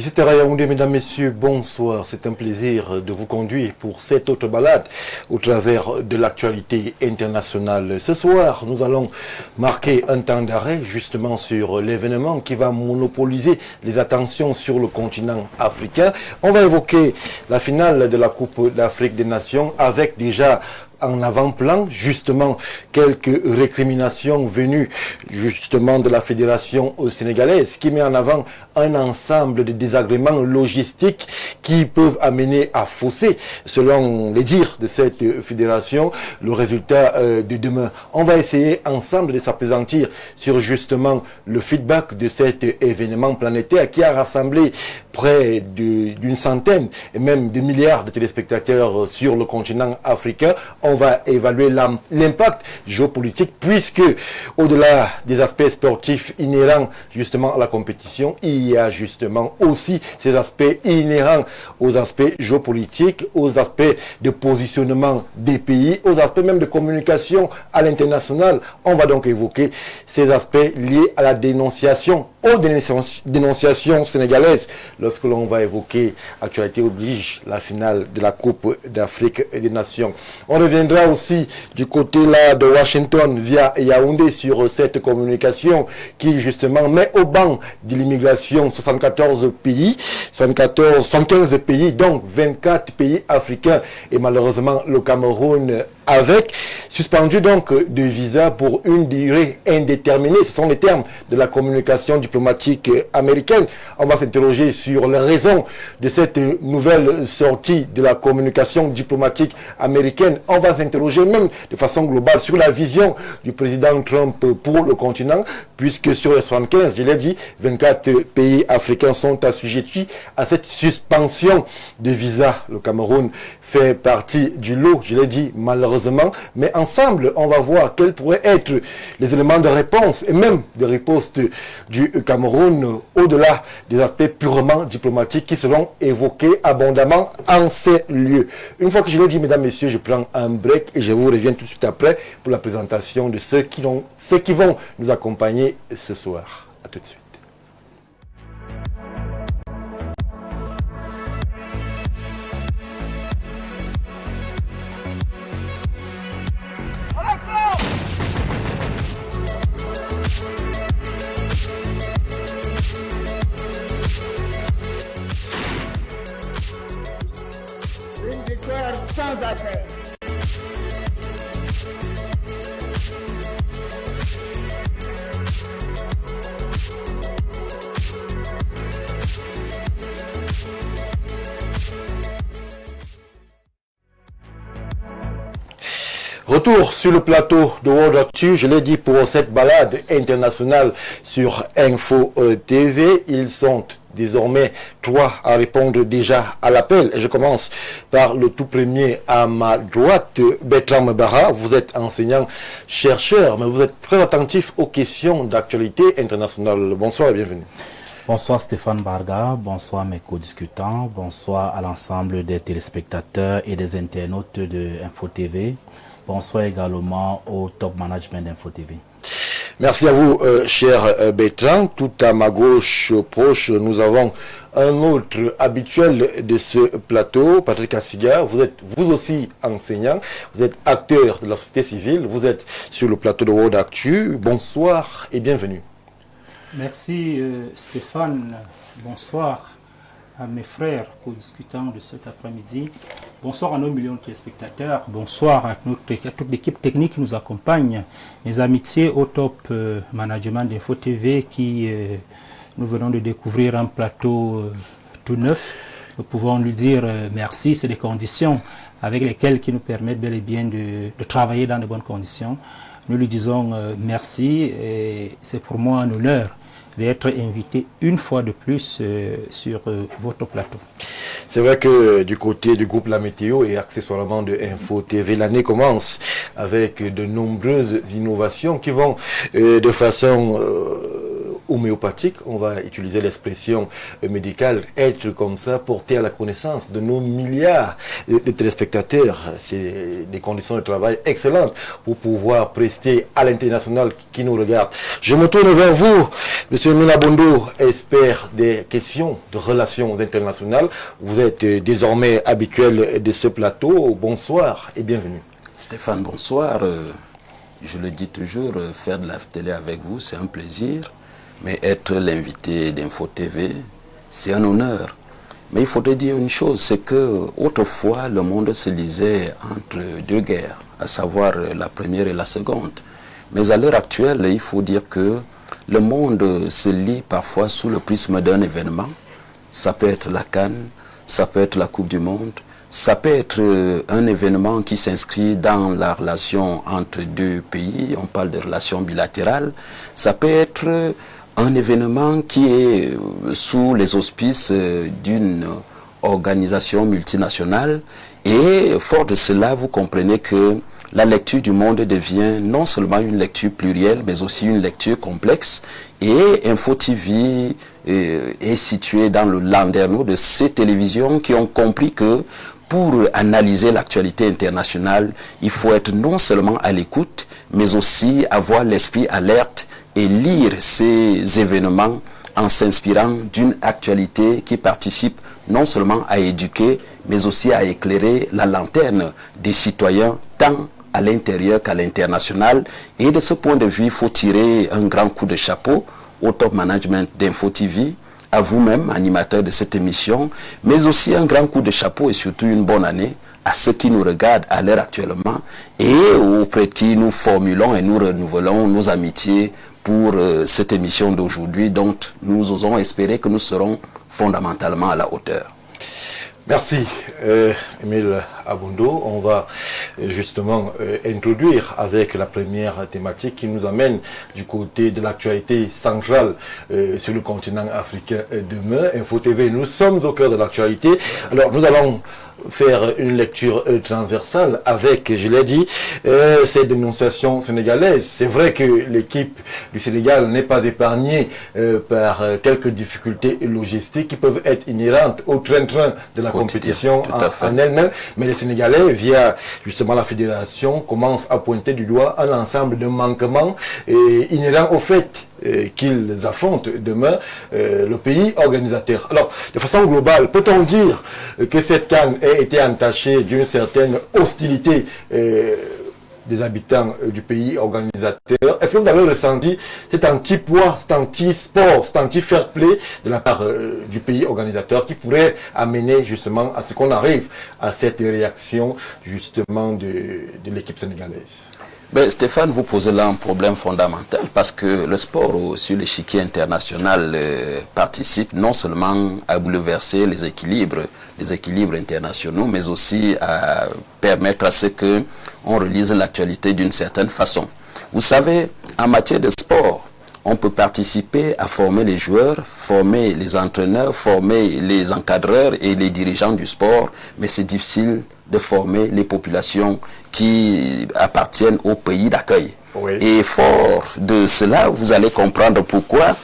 17h à Yaoundé, mesdames, messieurs, bonsoir. C'est un plaisir de vous conduire pour cette autre balade au travers de l'actualité internationale. Ce soir, nous allons marquer un temps d'arrêt justement sur l'événement qui va monopoliser les attentions sur le continent africain. On va évoquer la finale de la Coupe d'Afrique des Nations avec déjà en avant-plan, justement, quelques récriminations venues justement de la fédération sénégalaise qui met en avant un ensemble de désagréments logistiques qui peuvent amener à fausser, selon les dires de cette fédération, le résultat de demain. On va essayer ensemble de s'appesantir sur justement le feedback de cet événement planétaire qui a rassemblé près d'une centaine et même de milliards de téléspectateurs sur le continent africain. On va évaluer l'impact géopolitique puisque au-delà des aspects sportifs inhérents justement à la compétition, il y a justement aussi ces aspects inhérents aux aspects géopolitiques, aux aspects de positionnement des pays, aux aspects même de communication à l'international. On va donc évoquer ces aspects liés à la dénonciation, aux dénonciations sénégalaises. Lorsque l'on va évoquer actualité oblige la finale de la Coupe d'Afrique des Nations. On reviendra aussi du côté là de Washington via Yaoundé sur cette communication qui justement met au banc de l'immigration 74 pays, 75 pays, donc 24 pays africains et malheureusement le Cameroun avec suspendu donc de visa pour une durée indéterminée. Ce sont les termes de la communication diplomatique américaine. On va s'interroger sur les raisons de cette nouvelle sortie de la communication diplomatique américaine. On va s'interroger même de façon globale sur la vision du président Trump pour le continent, puisque sur les 75, je l'ai dit, 24 pays africains sont assujettis à cette suspension de visa. Le Cameroun fait partie du lot, je l'ai dit, malheureusement, mais ensemble, on va voir quels pourraient être les éléments de réponse et même de riposte du Cameroun au-delà des aspects purement diplomatiques qui seront évoqués abondamment en ces lieux. Une fois que je l'ai dit, mesdames, messieurs, je prends un break et je vous reviens tout de suite après pour la présentation de ceux qui vont nous accompagner ce soir. À tout de suite. Sans affaire. Retour sur le plateau de World Actu, je l'ai dit pour cette balade internationale sur Info TV, ils sont désormais 3 à répondre déjà à l'appel. Je commence par le tout premier à ma droite, Bertrand Mbara. Vous êtes enseignant-chercheur, mais vous êtes très attentif aux questions d'actualité internationale. Bonsoir et bienvenue. Bonsoir Stéphane Barga, bonsoir mes co-discutants, bonsoir à l'ensemble des téléspectateurs et des internautes de Info TV. Bonsoir également au top management d'Info TV. Merci à vous, cher Bertrand. Tout à ma gauche proche, nous avons un autre habituel de ce plateau, Patrick Assiga. Vous êtes vous aussi enseignant, vous êtes acteur de la société civile, vous êtes sur le plateau de World Actu. Bonsoir et bienvenue. Merci Stéphane. Bonsoir à mes frères co-discutants de cet après-midi. Bonsoir à nos millions de téléspectateurs. Bonsoir à toute l'équipe technique qui nous accompagne. Mes amitiés au top management d'Info TV qui nous venons de découvrir un plateau tout neuf. Nous pouvons lui dire merci. C'est des conditions avec lesquelles qui nous permettent bel et bien de travailler dans de bonnes conditions. Nous lui disons merci et c'est pour moi un honneur d'être invité une fois de plus sur votre plateau. C'est vrai que du côté du groupe La Météo et accessoirement de Info TV, l'année commence avec de nombreuses innovations qui vont de façon homéopathique, on va utiliser l'expression médicale, être comme ça, porter à la connaissance de nos milliards de téléspectateurs. C'est des conditions de travail excellentes pour pouvoir prester à l'international qui nous regarde. Je me tourne vers vous, Monsieur Emile Abondo, expert des questions de relations internationales. Vous êtes désormais habituel de ce plateau. Bonsoir et bienvenue. Stéphane, bonsoir. Je le dis toujours, faire de la télé avec vous, c'est un plaisir. Mais être l'invité d'Info TV, c'est un honneur. Mais il faudrait dire une chose, c'est que autrefois, le monde se lisait entre deux guerres, à savoir la première et la seconde. Mais à l'heure actuelle, il faut dire que le monde se lit parfois sous le prisme d'un événement. Ça peut être la CAN, ça peut être la Coupe du Monde, ça peut être un événement qui s'inscrit dans la relation entre deux pays, on parle de relations bilatérales. Ça peut être un événement qui est sous les auspices d'une organisation multinationale. Et fort de cela, vous comprenez que la lecture du monde devient non seulement une lecture plurielle, mais aussi une lecture complexe. Et Info TV est situé dans le landerneau de ces télévisions qui ont compris que pour analyser l'actualité internationale, il faut être non seulement à l'écoute, mais aussi avoir l'esprit alerte et lire ces événements en s'inspirant d'une actualité qui participe non seulement à éduquer, mais aussi à éclairer la lanterne des citoyens, tant à l'intérieur qu'à l'international. Et de ce point de vue, il faut tirer un grand coup de chapeau au top management d'Info TV, à vous-même, animateur de cette émission, mais aussi un grand coup de chapeau et surtout une bonne année à ceux qui nous regardent à l'heure actuellement et auprès de qui nous formulons et nous renouvelons nos amitiés pour cette émission d'aujourd'hui, dont nous osons espérer que nous serons fondamentalement à la hauteur. Merci, Emile Abondo. On va justement introduire avec la première thématique qui nous amène du côté de l'actualité centrale sur le continent africain demain. Info TV, nous sommes au cœur de l'actualité. Alors, nous allons faire une lecture transversale avec, je l'ai dit, ces dénonciations sénégalaises. C'est vrai que l'équipe du Sénégal n'est pas épargnée par quelques difficultés logistiques qui peuvent être inhérentes au train-train de la compétition en elle-même, mais les Sénégalais, via justement la fédération, commencent à pointer du doigt un ensemble de manquements inhérents au fait qu'ils affrontent demain le pays organisateur. Alors, de façon globale, peut-on dire que cette CAN a été entachée d'une certaine hostilité des habitants du pays organisateur? Est-ce que vous avez ressenti cet anti-poids, cet anti-sport, cet anti-fair play de la part du pays organisateur qui pourrait amener justement à ce qu'on arrive à cette réaction justement de l'équipe sénégalaise? Ben, Stéphane, vous posez là un problème fondamental parce que le sport sur l'échiquier international participe non seulement à bouleverser les équilibres internationaux, mais aussi à permettre à ce qu'on relise l'actualité d'une certaine façon. Vous savez, en matière de sport, on peut participer à former les joueurs, former les entraîneurs, former les encadreurs et les dirigeants du sport, mais c'est difficile de former les populations qui appartiennent au pays d'accueil. Oui. Et fort de cela, vous allez comprendre pourquoi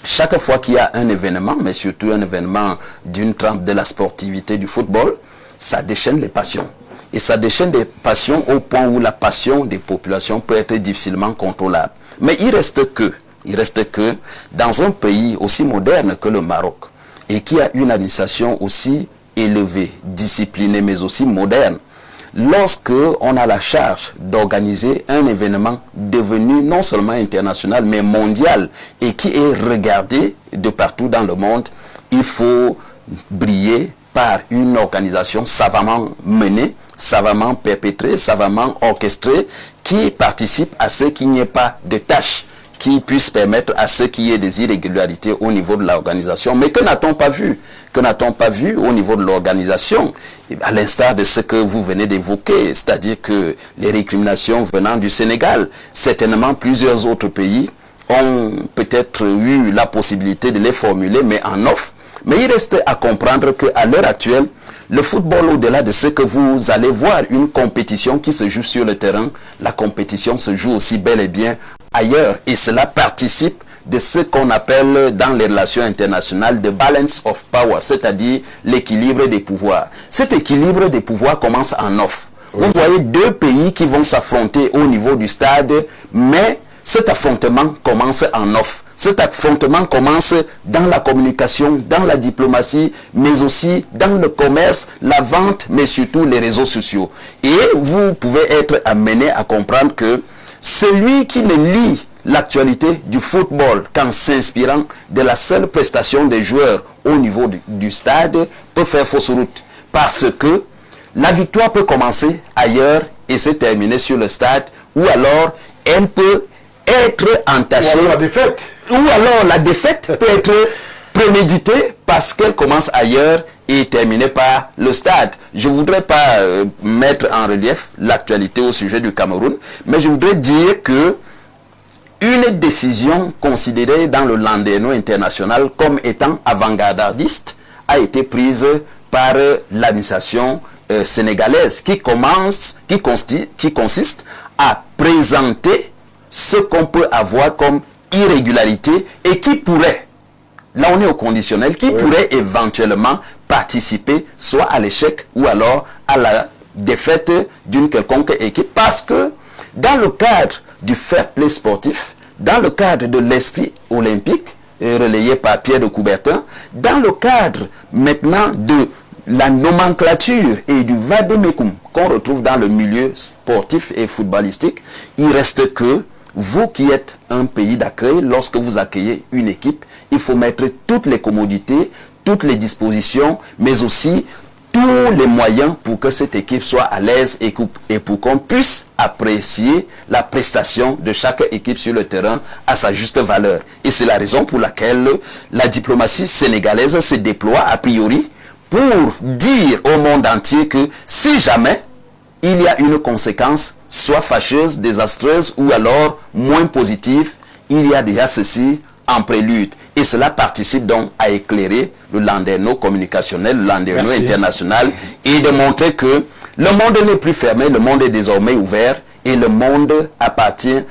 chaque fois qu'il y a un événement, mais surtout un événement d'une trempe de la sportivité du football, ça déchaîne les passions. Et ça déchaîne des passions au point où la passion des populations peut être difficilement contrôlable. Mais il reste que dans un pays aussi moderne que le Maroc, et qui a une administration aussi élevée, disciplinée, mais aussi moderne, lorsque on a la charge d'organiser un événement devenu non seulement international, mais mondial, et qui est regardé de partout dans le monde, il faut briller par une organisation savamment menée, savamment perpétrée, savamment orchestrée, qui participe à ce qu'il n'y ait pas de tâches qui puisse permettre à ceux qui aient des irrégularités au niveau de l'organisation. Mais que n'a-t-on pas vu? Que n'a-t-on pas vu au niveau de l'organisation? À l'instar de ce que vous venez d'évoquer, c'est-à-dire que les récriminations venant du Sénégal, certainement plusieurs autres pays ont peut-être eu la possibilité de les formuler, mais en off. Mais il reste à comprendre qu'à l'heure actuelle, le football, au-delà de ce que vous allez voir, une compétition qui se joue sur le terrain, la compétition se joue aussi bel et bien ailleurs. Et cela participe de ce qu'on appelle dans les relations internationales the balance of power, c'est-à-dire l'équilibre des pouvoirs. Cet équilibre des pouvoirs commence en off. Oui. Vous voyez deux pays qui vont s'affronter au niveau du stade, mais cet affrontement commence en off. Cet affrontement commence dans la communication, dans la diplomatie, mais aussi dans le commerce, la vente, mais surtout les réseaux sociaux. Et vous pouvez être amené à comprendre que celui qui ne lit l'actualité du football qu'en s'inspirant de la seule prestation des joueurs au niveau du stade peut faire fausse route. Parce que la victoire peut commencer ailleurs et se terminer sur le stade, ou alors elle peut être entachée. Ou alors la défaite. Ou alors la défaite peut être préméditée parce qu'elle commence ailleurs et terminée par le stade. Je ne voudrais pas mettre en relief l'actualité au sujet du Cameroun, mais je voudrais dire que une décision considérée dans le Landerneau international comme étant avant-gardiste a été prise par l'administration sénégalaise qui consiste à présenter ce qu'on peut avoir comme irrégularité et qui pourrait, là on est au conditionnel, qui pourrait éventuellement participer soit à l'échec ou alors à la défaite d'une quelconque équipe, parce que dans le cadre du fair play sportif, dans le cadre de l'esprit olympique relayé par Pierre de Coubertin, dans le cadre maintenant de la nomenclature et du vademecum qu'on retrouve dans le milieu sportif et footballistique, il reste que vous qui êtes un pays d'accueil, lorsque vous accueillez une équipe, il faut mettre toutes les commodités, toutes les dispositions, mais aussi tous les moyens pour que cette équipe soit à l'aise et pour qu'on puisse apprécier la prestation de chaque équipe sur le terrain à sa juste valeur. Et c'est la raison pour laquelle la diplomatie sénégalaise se déploie a priori pour dire au monde entier que si jamais il y a une conséquence, soit fâcheuse, désastreuse ou alors moins positive, il y a déjà ceci en prélude. Et cela participe donc à éclairer le Landerneau communicationnel, le Landerneau international, et de montrer que le monde n'est plus fermé, le monde est désormais ouvert, et le monde appartient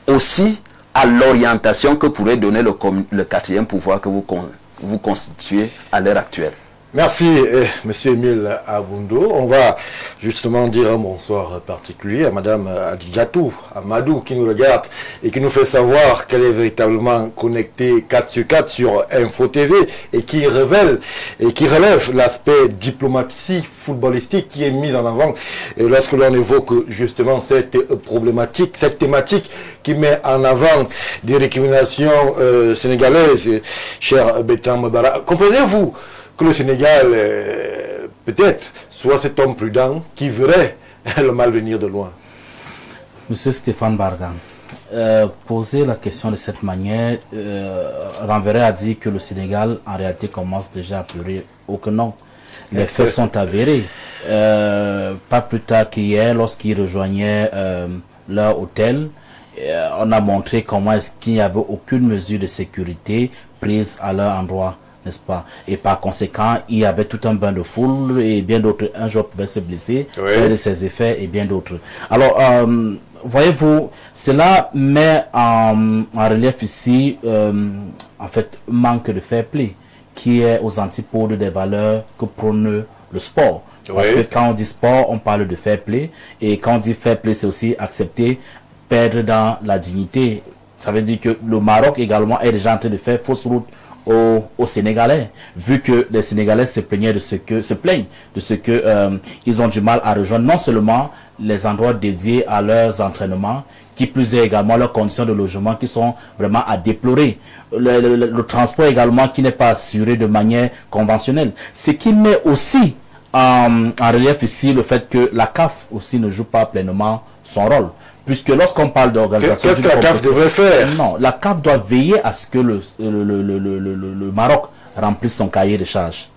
aussi à l'orientation que pourrait donner le quatrième pouvoir que vous constituez à l'heure actuelle. Merci, Monsieur Emile Aboundo. On va justement dire un bonsoir particulier à Madame Adjatou Amadou qui nous regarde et qui nous fait savoir qu'elle est véritablement connectée 4 sur 4 sur Info TV et qui relève l'aspect diplomatie footballistique qui est mis en avant et lorsque l'on évoque justement cette problématique, cette thématique qui met en avant des récriminations sénégalaises, cher Bertrand Mabara. Comprenez-vous que le Sénégal, peut-être, soit cet homme prudent qui verrait le mal venir de loin? Monsieur Stéphane Barga, poser la question de cette manière renverrait à dire que le Sénégal, en réalité, commence déjà à pleurer. Oh que non. Les faits sont avérés. Pas plus tard qu'hier, lorsqu'ils rejoignaient leur hôtel, on a montré comment est-ce qu'il n'y avait aucune mesure de sécurité prise à leur endroit, n'est-ce pas? Et par conséquent, il y avait tout un bain de foule et bien d'autres. Un joueur pouvait se blesser, de ses effets et bien d'autres. Alors, voyez-vous, cela met en relief ici, en fait, un manque de fair play qui est aux antipodes des valeurs que prône le sport. Parce que quand on dit sport, on parle de fair play. Et quand on dit fair play, c'est aussi accepter perdre dans la dignité. Ça veut dire que le Maroc également est déjà en train de faire fausse route aux Sénégalais, vu que les Sénégalais se plaignent de ce que ils ont du mal à rejoindre non seulement les endroits dédiés à leurs entraînements, qui plus est également leurs conditions de logement qui sont vraiment à déplorer, le transport également qui n'est pas assuré de manière conventionnelle, ce qui met aussi en relief ici le fait que la CAF aussi ne joue pas pleinement son rôle. Puisque lorsqu'on parle d'organisation... Qu'est-ce que la CAF devrait faire? Non, la CAF doit veiller à ce que le Maroc remplisse son cahier de charges.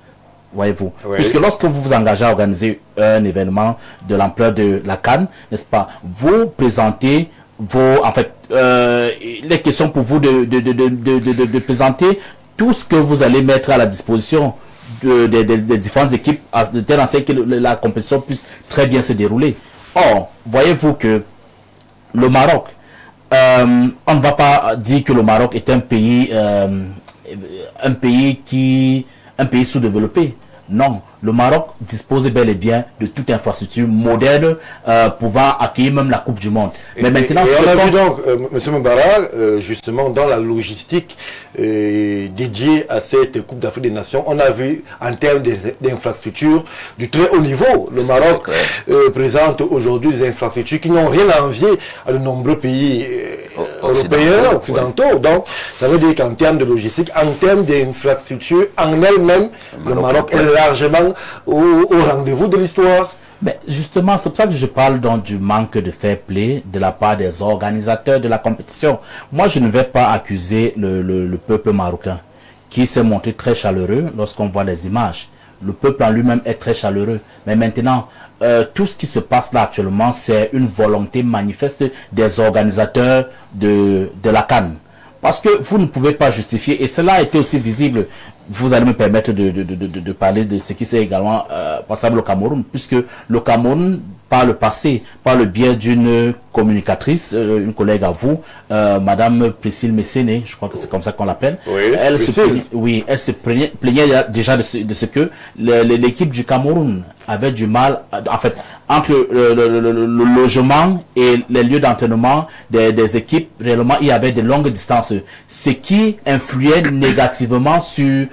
Voyez-vous. Puisque lorsque vous vous engagez à organiser un événement de l'ampleur de la CAN, n'est-ce pas, vous présentez les questions pour vous de présenter tout ce que vous allez mettre à la disposition des différentes équipes de telle enseigne que la compétition puisse très bien se dérouler. Or, voyez-vous que le Maroc on ne va pas dire que le Maroc est un pays sous-développé. Non, le Maroc dispose bel et bien de toute infrastructure moderne pouvant accueillir même la Coupe du Monde. Mais maintenant, on a vu donc, M. Mbara, justement dans la logistique dédiée à cette Coupe d'Afrique des Nations, on a vu en termes d'infrastructures du très haut niveau. Le Maroc présente aujourd'hui des infrastructures qui n'ont rien à envier à de nombreux pays européens, occidentaux. Donc, ça veut dire qu'en termes de logistique, en termes d'infrastructures, en elle-même, le Maroc est largement au rendez-vous de l'histoire. Mais justement, c'est pour ça que je parle donc du manque de fair play de la part des organisateurs de la compétition. Moi, je ne vais pas accuser le peuple marocain qui s'est montré très chaleureux lorsqu'on voit les images. Le peuple en lui-même est très chaleureux. Mais maintenant, tout ce qui se passe là actuellement, c'est une volonté manifeste des organisateurs de la CAN. Parce que vous ne pouvez pas justifier, et cela a été aussi visible, vous allez me permettre de parler de ce qui s'est également passable au Cameroun, puisque le Cameroun, par le passé, par le biais d'une communicatrice, une collègue à vous, Madame Priscille Messéné, je crois que c'est comme ça qu'on l'appelle, elle se plaignait déjà de ce que l'équipe du Cameroun avait du mal, en fait, entre le logement et les lieux d'entraînement des équipes, réellement, il y avait de longues distances, ce qui influait négativement sur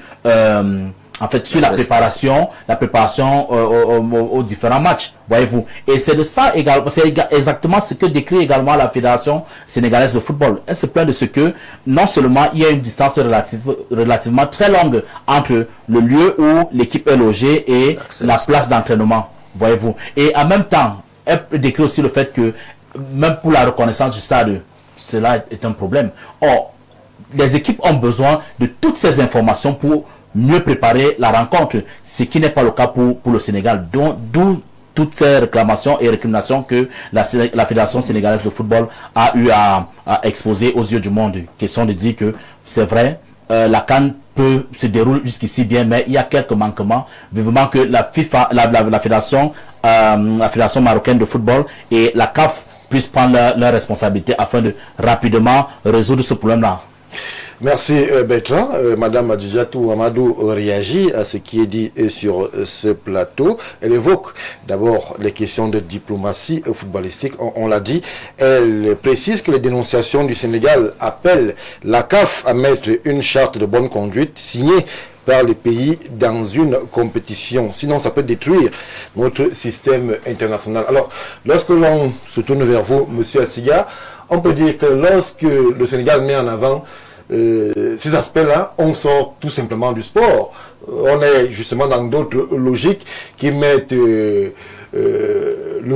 sur la préparation aux différents matchs, voyez-vous. Et c'est de ça également, c'est exactement ce que décrit également la Fédération sénégalaise de football. Elle se plaint de ce que non seulement il y a une distance relativement très longue entre le lieu où l'équipe est logée et la place d'entraînement, voyez-vous. Et en même temps, elle décrit aussi le fait que même pour la reconnaissance du stade, cela est un problème. Or, les équipes ont besoin de toutes ces informations pour mieux préparer la rencontre, ce qui n'est pas le cas pour le Sénégal. D'où toutes ces réclamations et récriminations que la Fédération sénégalaise de football a eu à exposer aux yeux du monde. Question de dire que c'est vrai, la CAN peut se dérouler jusqu'ici bien, mais il y a quelques manquements. Vivement que la FIFA, la Fédération marocaine de football et la CAF puissent prendre leurs responsabilités afin de rapidement résoudre ce problème-là. Merci Bertrand. Madame Adjijatou Amadou réagit à ce qui est dit sur ce plateau. Elle évoque d'abord les questions de diplomatie footballistique, on l'a dit. Elle précise que les dénonciations du Sénégal appellent la CAF à mettre une charte de bonne conduite signée par les pays dans une compétition. Sinon, ça peut détruire notre système international. Alors, lorsque l'on se tourne vers vous, Monsieur Assiga, on peut dire que lorsque le Sénégal met en avant ces aspects-là, on sort tout simplement du sport. On est justement dans d'autres logiques qui mettent le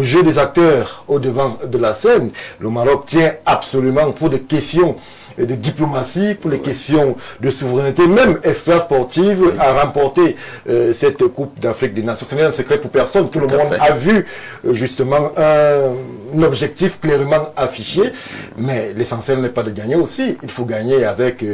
jeu des acteurs au devant de la scène. Le Maroc tient absolument pour des questions de diplomatie, pour les questions de souveraineté, même extra-sportive, à remporter cette Coupe d'Afrique des Nations. Ce n'est un secret pour personne. Tout le monde a vu justement un objectif clairement affiché. Mais l'essentiel n'est pas de gagner aussi. Il faut gagner avec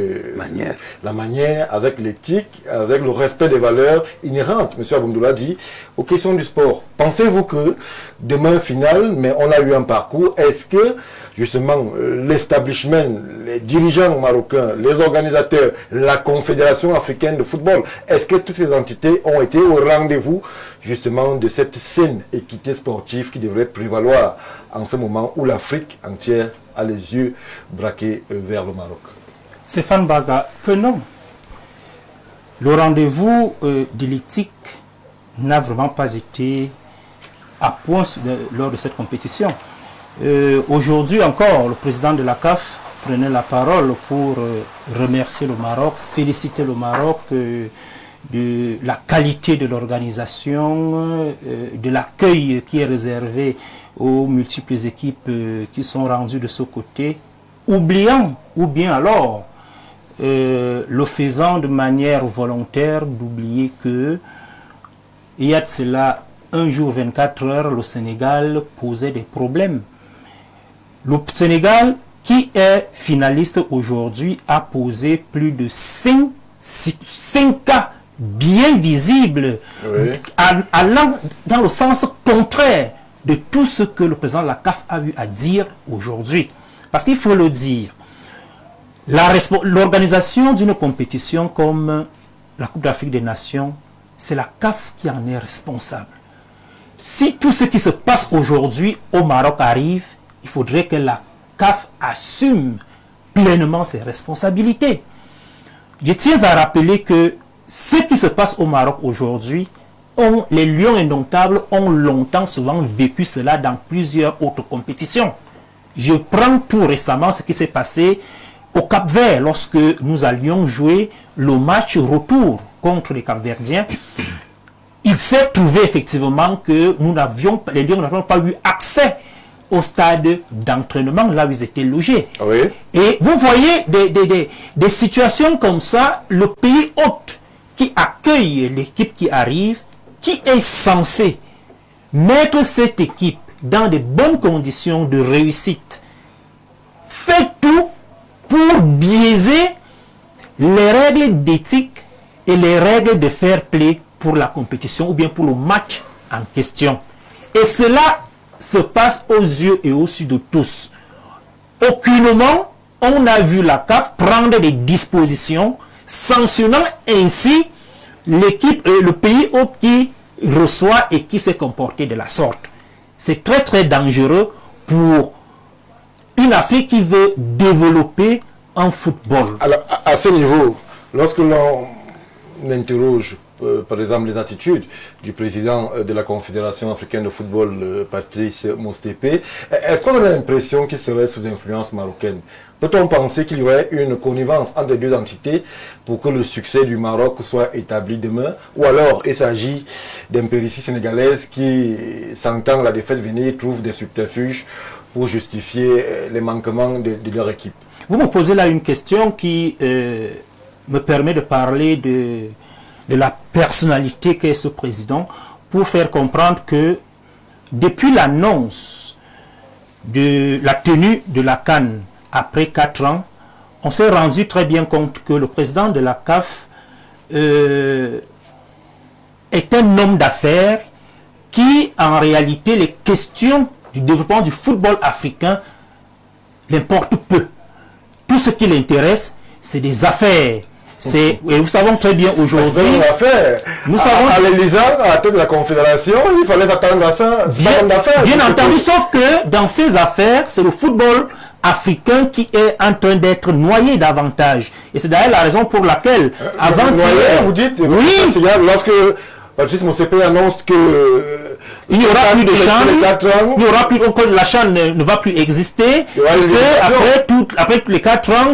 la manière, avec l'éthique, avec le respect des valeurs inhérentes. Monsieur Abondoula dit, aux questions du sport, pensez-vous que demain final, mais on a eu un parcours, est-ce que justement l'establishment, les dirigeants marocains, les organisateurs, la Confédération africaine de football, est-ce que toutes ces entités ont été au rendez-vous justement de cette saine équité sportive qui devrait prévaloir en ce moment où l'Afrique entière a les yeux braqués vers le Maroc? Stéphane Baga, que non. Le rendez-vous de l'éthique n'a vraiment pas été à point lors de cette compétition. Aujourd'hui encore, le président de la CAF prenait la parole pour remercier le Maroc, féliciter le Maroc de la qualité de l'organisation, de l'accueil qui est réservé aux multiples équipes qui sont rendues de ce côté, oubliant, ou bien alors, le faisant de manière volontaire, d'oublier que il y a de cela un jour 24 heures, le Sénégal posait des problèmes. Le Sénégal, qui est finaliste aujourd'hui, a posé plus de 5 cas bien visibles, allant dans le sens contraire de tout ce que le président de la CAF a eu à dire aujourd'hui. Parce qu'il faut le dire, l'organisation d'une compétition comme la Coupe d'Afrique des Nations, c'est la CAF qui en est responsable. Si tout ce qui se passe aujourd'hui au Maroc arrive, il faudrait que la CAF assume pleinement ses responsabilités. Je tiens à rappeler que ce qui se passe au Maroc aujourd'hui, les Lions indomptables ont longtemps souvent vécu cela dans plusieurs autres compétitions. Je prends tout récemment ce qui s'est passé au Cap-Vert lorsque nous allions jouer le match retour contre les Cap-Verdiens. Il s'est trouvé effectivement que les Lions n'avaient pas eu accès au stade d'entraînement, là où ils étaient logés. Oui. Et vous voyez des situations comme ça, le pays hôte qui accueille l'équipe qui arrive, qui est censé mettre cette équipe dans de bonnes conditions de réussite, fait tout pour biaiser les règles d'éthique et les règles de fair play pour la compétition ou bien pour le match en question. Et cela se passe aux yeux et au su de tous. Aucunement, on a vu la CAF prendre des dispositions sanctionnant ainsi l'équipe, le pays qui reçoit et qui s'est comporté de la sorte. C'est très très dangereux pour une Afrique qui veut développer en football. Alors, à ce niveau, lorsque l'on interroge par exemple les attitudes du président de la Confédération africaine de football, Patrice Motsepe, est-ce qu'on a l'impression qu'il serait sous influence marocaine? Peut-on penser qu'il y aurait une connivence entre les deux entités pour que le succès du Maroc soit établi demain? Ou alors il s'agit d'impérities sénégalaises qui, sentant la défaite venir, trouvent des subterfuges pour justifier les manquements de leur équipe? Vous me posez là une question qui me permet de parler de la personnalité qu'est ce président, pour faire comprendre que depuis l'annonce de la tenue de la CAN après 4 ans, on s'est rendu très bien compte que le président de la CAF est un homme d'affaires qui, en réalité, les questions du développement du football africain l'importent peu. Tout ce qui l'intéresse, c'est des affaires. Et nous savons très bien aujourd'hui. Nous savons à l'Élysée, à la tête de la Confédération, il fallait s'attendre à ça. Bien entendu, sauf que dans ces affaires, c'est le football africain qui est en train d'être noyé davantage. Et c'est d'ailleurs la raison pour laquelle, avant-hier, vous dites, oui, lorsque Patrice Motsepe annonce que il n'y aura plus de CHAN, il n'y aura plus, la CHAN ne va plus exister. Après tous les 4 ans,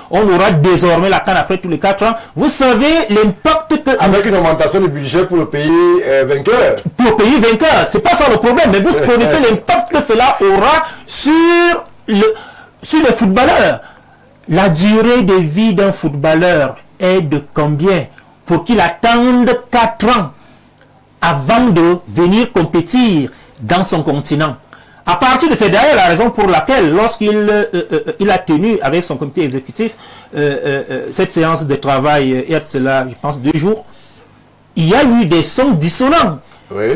on aura désormais la CAN après tous les 4 ans. Vous savez l'impact que... Avec une augmentation du budget pour le pays vainqueur. Pour le pays vainqueur, c'est pas ça le problème. Mais vous connaissez l'impact que cela aura sur les footballeurs. La durée de vie d'un footballeur est de combien pour qu'il attende 4 ans avant de venir compétir dans son continent? À partir de cette d'ailleurs la raison pour laquelle, lorsqu'il il a tenu avec son comité exécutif cette séance de travail, il y a cela, je pense, 2 jours, il y a eu des sons dissonants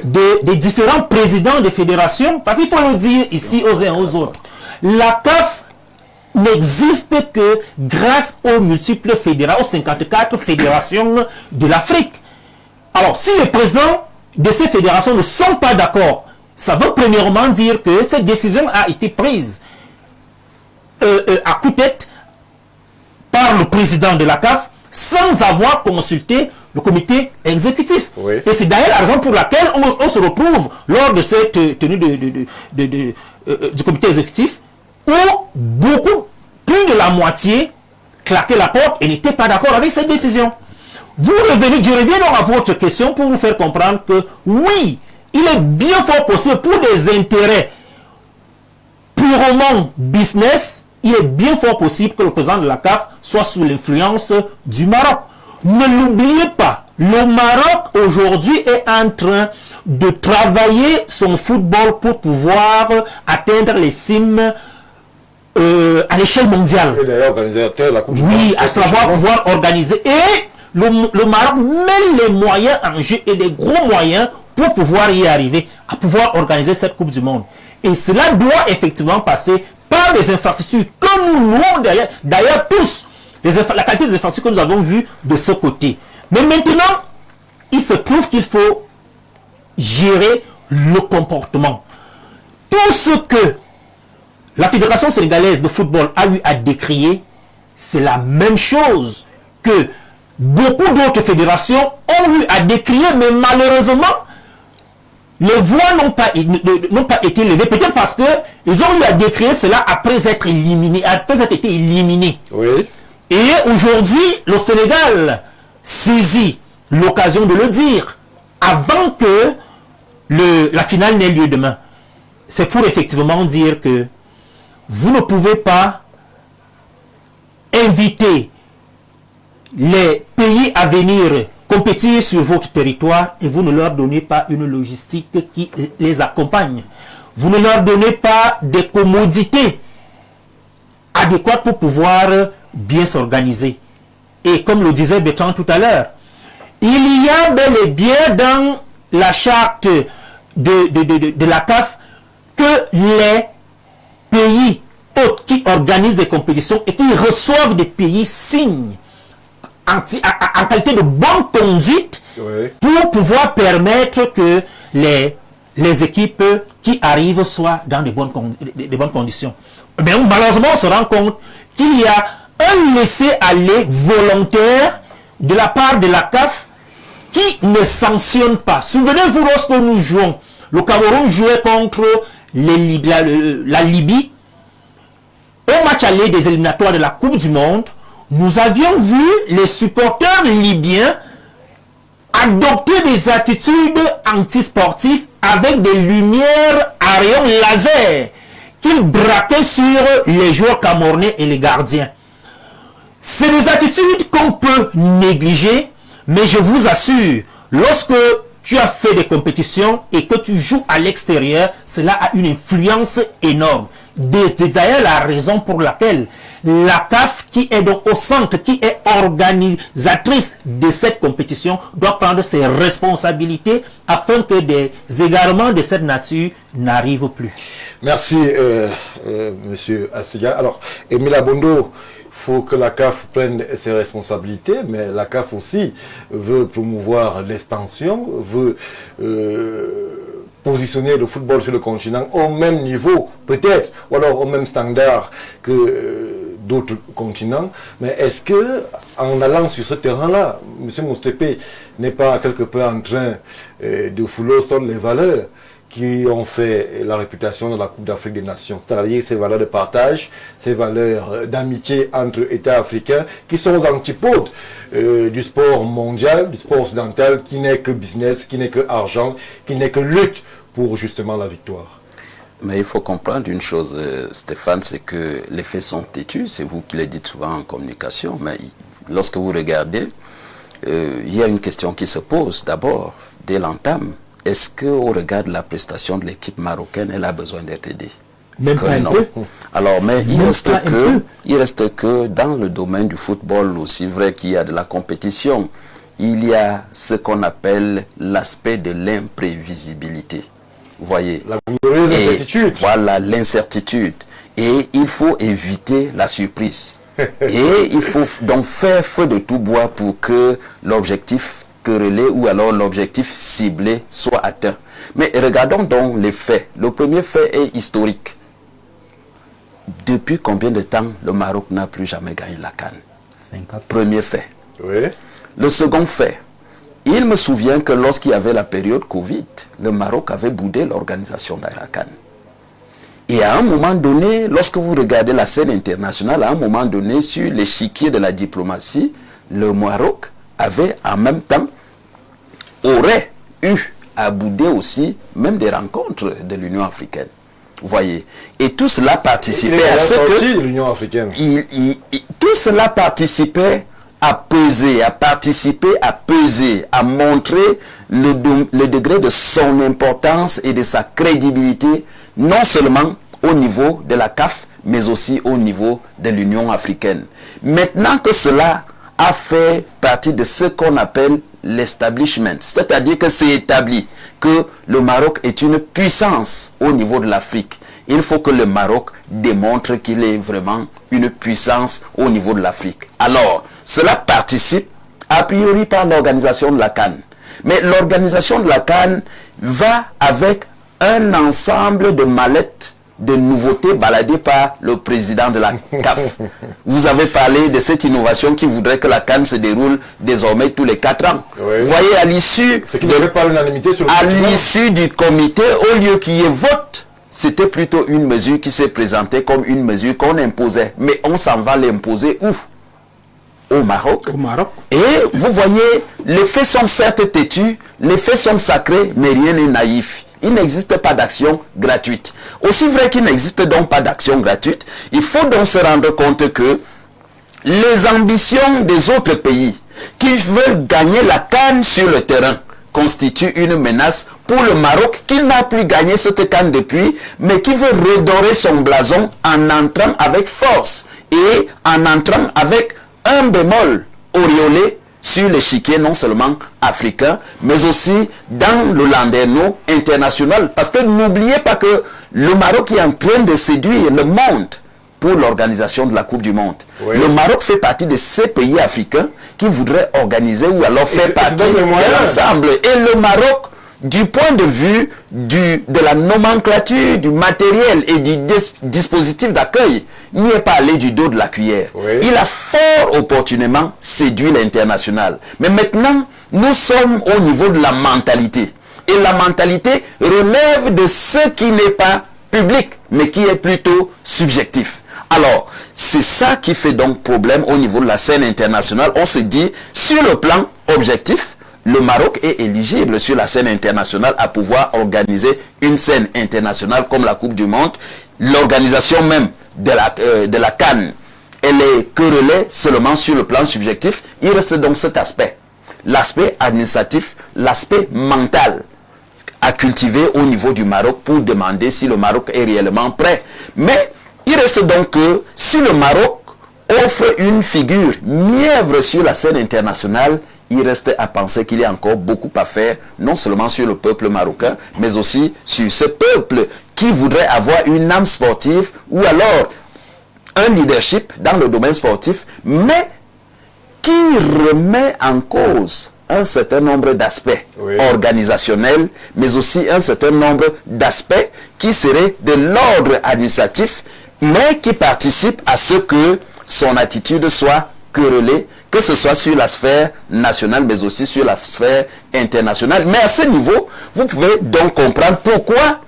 des différents présidents des fédérations, parce qu'il faut le dire ici aux uns et aux autres. La CAF n'existe que grâce aux multiples fédérations, aux 54 fédérations de l'Afrique. Alors, si les présidents de ces fédérations ne sont pas d'accord, ça veut premièrement dire que cette décision a été prise à coup-tête par le président de la CAF sans avoir consulté le comité exécutif. Oui. Et c'est d'ailleurs la raison pour laquelle on se retrouve lors de cette tenue du comité exécutif où beaucoup, plus de la moitié, claquaient la porte et n'étaient pas d'accord avec cette décision. Je reviens donc à votre question pour vous faire comprendre que oui, il est bien fort possible pour des intérêts purement business, il est bien fort possible que le président de la CAF soit sous l'influence du Maroc. Ne l'oubliez pas, le Maroc aujourd'hui est en train de travailler son football pour pouvoir atteindre les cimes à l'échelle mondiale. Et d'ailleurs, organisateur, la Coupe du Monde. Oui, à savoir pouvoir organiser. Et le Maroc met les moyens en jeu et les gros moyens pour pouvoir y arriver, à pouvoir organiser cette Coupe du Monde. Et cela doit effectivement passer par des infrastructures que nous louons d'ailleurs tous, la qualité des infrastructures que nous avons vues de ce côté. Mais maintenant, il se trouve qu'il faut gérer le comportement. Tout ce que la Fédération sénégalaise de football a eu à décrier, c'est la même chose que beaucoup d'autres fédérations ont eu à décrier, mais malheureusement, les voix n'ont pas été levées, peut-être parce qu'ils ont eu à décrire cela après être été éliminés. Oui. Et aujourd'hui, le Sénégal saisit l'occasion de le dire avant que la finale n'ait lieu demain. C'est pour effectivement dire que vous ne pouvez pas inviter les pays à venir compétir sur votre territoire et vous ne leur donnez pas une logistique qui les accompagne. Vous ne leur donnez pas des commodités adéquates pour pouvoir bien s'organiser. Et comme le disait Bertrand tout à l'heure, il y a bel et bien dans la charte de la CAF que les pays hôtes qui organisent des compétitions et qui reçoivent des pays signent en qualité de bonne conduite, oui, pour pouvoir permettre que les équipes qui arrivent soient dans de bonnes conditions. Mais malheureusement, on se rend compte qu'il y a un laisser-aller volontaire de la part de la CAF qui ne sanctionne pas. Souvenez-vous, lorsque nous jouons, le Cameroun jouait contre la Libye, au match aller des éliminatoires de la Coupe du Monde, nous avions vu les supporters libyens adopter des attitudes antisportives avec des lumières à rayons laser qu'ils braquaient sur les joueurs camerounais et les gardiens. C'est des attitudes qu'on peut négliger, mais je vous assure, lorsque tu as fait des compétitions et que tu joues à l'extérieur, cela a une influence énorme. C'est d'ailleurs la raison pour laquelle la CAF, qui est donc au centre, qui est organisatrice de cette compétition, doit prendre ses responsabilités afin que des égarements de cette nature n'arrivent plus. Merci, Monsieur Assiga. Alors, Émile Abondo, il faut que la CAF prenne ses responsabilités, mais la CAF aussi veut promouvoir l'expansion, veut positionner le football sur le continent au même niveau, peut-être, ou alors au même standard que d'autres continents. Mais est-ce que, en allant sur ce terrain-là, M. Moustapé n'est pas quelque peu en train de fouler au sol les valeurs qui ont fait la réputation de la Coupe d'Afrique des Nations, c'est-à-dire ces valeurs de partage, ces valeurs d'amitié entre États africains, qui sont aux antipodes du sport mondial, du sport occidental, qui n'est que business, qui n'est que argent, qui n'est que lutte pour justement la victoire. Mais il faut comprendre une chose, Stéphane, c'est que les faits sont têtus, c'est vous qui le dites souvent en communication, mais lorsque vous regardez, il y a une question qui se pose d'abord, dès l'entame. Est-ce qu'au regard de la prestation de l'équipe marocaine, elle a besoin d'être aidée? Même pas un peu. Alors, mais il reste que dans le domaine du football, aussi vrai qu'il y a de la compétition, il y a ce qu'on appelle l'aspect de l'imprévisibilité. Vous voyez? L'incertitude. Voilà, l'incertitude. Et il faut éviter la surprise. Et il faut donc faire feu de tout bois pour que l'objectif querellé ou alors l'objectif ciblé soit atteint. Mais regardons donc les faits. Le premier fait est historique. Depuis combien de temps le Maroc n'a plus jamais gagné la CAN? Premier fait. Oui. Le second fait, il me souvient que lorsqu'il y avait la période Covid, le Maroc avait boudé l'organisation de la CAN. Et à un moment donné, lorsque vous regardez la scène internationale, à un moment donné, sur l'échiquier de la diplomatie, le Maroc avait en même temps, aurait eu à bouder aussi même des rencontres de l'Union africaine. Vous voyez. Et tout cela participait à ce que l'Union africaine. Tout cela participait à peser, à participer, à peser, à montrer le degré de son importance et de sa crédibilité, non seulement au niveau de la CAF, mais aussi au niveau de l'Union africaine. Maintenant que cela a fait partie de ce qu'on appelle l'establishment, c'est-à-dire que c'est établi que le Maroc est une puissance au niveau de l'Afrique il faut que le Maroc démontre qu'il est vraiment une puissance au niveau de l'Afrique. Alors, cela participe a priori par l'organisation de la CAN. Mais l'organisation de la CAN va avec un ensemble de mallettes de nouveautés baladées par le président de la CAF. Vous avez parlé de cette innovation qui voudrait que la CAN se déroule désormais tous les 4 ans. Oui. Vous voyez, à l'issue du comité, au lieu qu'il y ait vote, c'était plutôt une mesure qui s'est présentée comme une mesure qu'on imposait. Mais on s'en va l'imposer où? Au Maroc. Et vous voyez, les faits sont certes têtus, les faits sont sacrés, mais rien n'est naïf. Il n'existe pas d'action gratuite. Aussi vrai qu'il n'existe donc pas d'action gratuite, il faut donc se rendre compte que les ambitions des autres pays qui veulent gagner la CAN sur le terrain constituent une menace pour le Maroc qui n'a plus gagné cette CAN depuis, mais qui veut redorer son blason en entrant avec force et en entrant avec un bémol auréolé sur l'échiquier non seulement africain, mais aussi dans le landerneau international. Parce que n'oubliez pas que le Maroc est en train de séduire le monde pour l'organisation de la Coupe du Monde. Oui. Le Maroc fait partie de ces pays africains qui voudraient organiser ou alors faire partie de l'ensemble. Et le Maroc, du point de vue de la nomenclature, du matériel et du dispositif d'accueil, n'y est pas allé du dos de la cuillère. Oui. Il a fort opportunément séduit l'international. Mais maintenant, nous sommes au niveau de la mentalité. Et la mentalité relève de ce qui n'est pas public, mais qui est plutôt subjectif. Alors, c'est ça qui fait donc problème au niveau de la scène internationale. On se dit, sur le plan objectif, le Maroc est éligible sur la scène internationale à pouvoir organiser une scène internationale comme la Coupe du Monde. L'organisation même de la CAN, elle est querellée seulement sur le plan subjectif. Il reste donc cet aspect, l'aspect administratif, l'aspect mental à cultiver au niveau du Maroc pour demander si le Maroc est réellement prêt. Mais il reste donc que si le Maroc offre une figure mièvre sur la scène internationale, il reste à penser qu'il y a encore beaucoup à faire, non seulement sur le peuple marocain, mais aussi sur ce peuple qui voudrait avoir une âme sportive ou alors un leadership dans le domaine sportif, mais qui remet en cause un certain nombre d'aspects organisationnels, mais aussi un certain nombre d'aspects qui seraient de l'ordre administratif, mais qui participent à ce que son attitude soit querellée, que ce soit sur la sphère nationale, mais aussi sur la sphère internationale. Mais à ce niveau, vous pouvez donc comprendre pourquoi,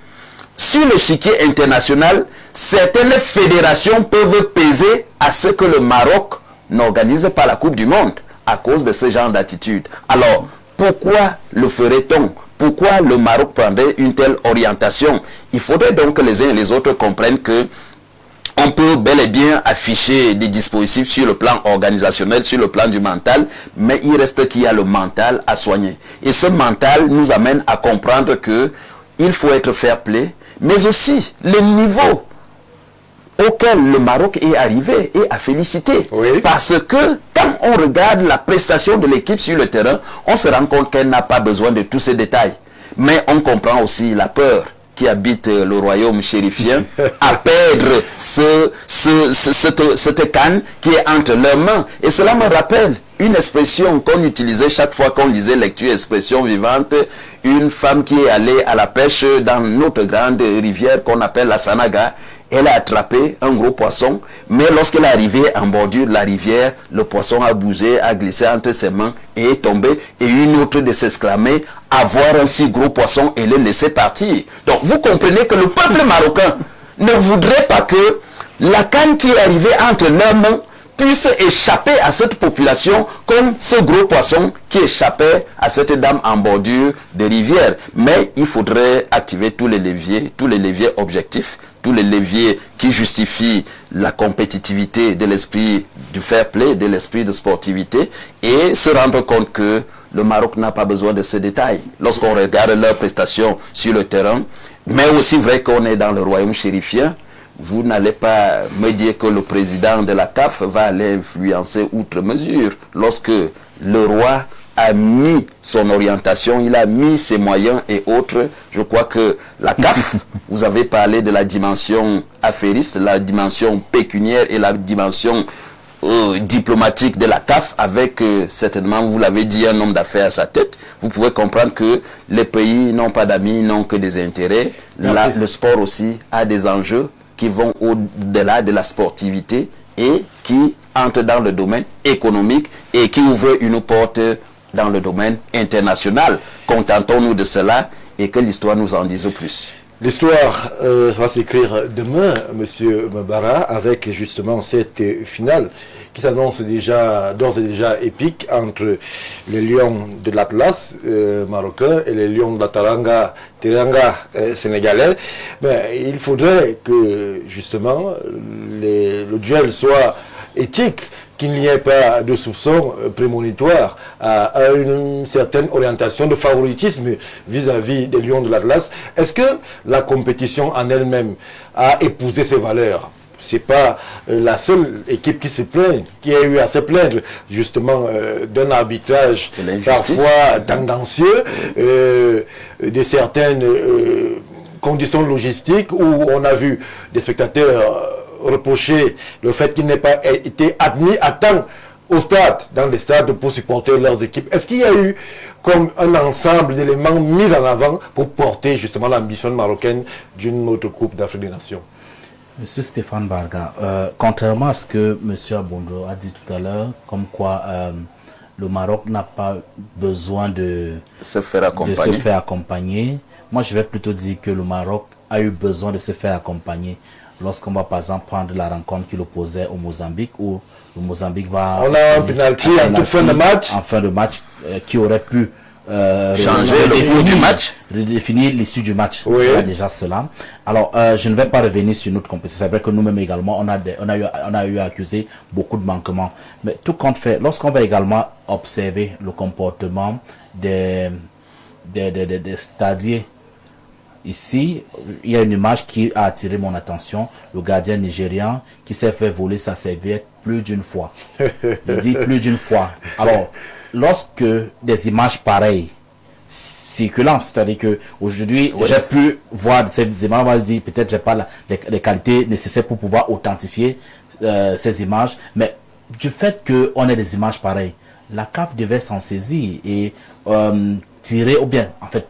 sur l'échiquier international, certaines fédérations peuvent peser à ce que le Maroc n'organise pas la Coupe du Monde à cause de ce genre d'attitude. Alors, pourquoi le ferait-on? Pourquoi le Maroc prendrait une telle orientation? Il faudrait donc que les uns et les autres comprennent que on peut bel et bien afficher des dispositifs sur le plan organisationnel, sur le plan du mental, mais il reste qu'il y a le mental à soigner. Et ce mental nous amène à comprendre que il faut être fair-play, mais aussi le niveau auquel le Maroc est arrivé et à féliciter. Oui. Parce que quand on regarde la prestation de l'équipe sur le terrain, on se rend compte qu'elle n'a pas besoin de tous ces détails. Mais on comprend aussi la peur qui habite le royaume chérifien à perdre cette canne qui est entre leurs mains. Et cela me rappelle une expression qu'on utilisait chaque fois qu'on lisait lecture expression vivante. Une femme qui est allée à la pêche dans notre grande rivière qu'on appelle la Sanaga. Elle a attrapé un gros poisson, mais lorsqu'elle est arrivée en bordure de la rivière, le poisson a bougé, a glissé entre ses mains et est tombé. Et une autre de s'exclamer, avoir un si gros poisson et le laisser partir. Donc vous comprenez que le peuple marocain ne voudrait pas que la canne qui est arrivée entre leurs mains puisse échapper à cette population comme ce gros poisson qui échappait à cette dame en bordure de rivière. Mais il faudrait activer tous les leviers objectifs, tous les leviers qui justifient la compétitivité de l'esprit du fair play, de l'esprit de sportivité, et se rendre compte que le Maroc n'a pas besoin de ces détails. Lorsqu'on regarde leurs prestations sur le terrain, mais aussi vrai qu'on est dans le royaume chérifien, vous n'allez pas me dire que le président de la CAF va aller influencer outre mesure lorsque le roi a mis son orientation, il a mis ses moyens et autres. Je crois que la CAF, vous avez parlé de la dimension affairiste, la dimension pécuniaire et la dimension diplomatique de la CAF, avec certainement, vous l'avez dit, un homme d'affaires à sa tête. Vous pouvez comprendre que les pays n'ont pas d'amis, n'ont que des intérêts. Là, le sport aussi a des enjeux qui vont au-delà de la sportivité et qui entrent dans le domaine économique et qui ouvrent une porte dans le domaine international. Contentons-nous de cela et que l'histoire nous en dise plus. L'histoire va s'écrire demain, Monsieur Mbara, avec justement cette finale qui s'annonce d'ores et déjà épique entre les Lions de l'Atlas marocain et les Lions de la Teranga sénégalais. Mais il faudrait que justement le duel soit éthique, qu'il n'y ait pas de soupçon prémonitoire à une certaine orientation de favoritisme vis-à-vis des Lions de l'Atlas. Est-ce que la compétition en elle-même a épousé ses valeurs? C'est pas la seule équipe qui se plaint, qui a eu à se plaindre justement d'un arbitrage parfois tendancieux, de certaines conditions logistiques où on a vu des spectateurs reprocher le fait qu'ils n'aient pas été admis à temps au stade, dans les stades pour supporter leurs équipes. Est-ce qu'il y a eu comme un ensemble d'éléments mis en avant pour porter justement l'ambition marocaine d'une autre Coupe d'Afrique des Nations? Monsieur Stéphane Barga, contrairement à ce que Monsieur Abondo a dit tout à l'heure, comme quoi le Maroc n'a pas besoin de se faire accompagner, moi je vais plutôt dire que le Maroc a eu besoin de se faire accompagner. Lorsqu'on va par exemple prendre la rencontre qu'il opposait au Mozambique, où le Mozambique va... On a un penalty en toute fin de match. En fin de match, qui aurait pu changer le cours du match. Redéfinir l'issue du match. Oui. Il y a déjà cela. Alors, je ne vais pas revenir sur notre compétition. C'est vrai que nous-mêmes également, on a eu à accuser beaucoup de manquements. Mais tout compte fait, lorsqu'on va également observer le comportement des stadiers. Ici, il y a une image qui a attiré mon attention. Le gardien nigérian qui s'est fait voler sa serviette plus d'une fois. Je dis plus d'une fois. Alors, lorsque des images pareilles circulant, c'est-à-dire que aujourd'hui, j'ai pu voir ces images, on va dire peut-être j'ai pas les qualités nécessaires pour pouvoir authentifier ces images, mais du fait qu'on ait des images pareilles, la CAF devait s'en saisir et tirer, ou bien en fait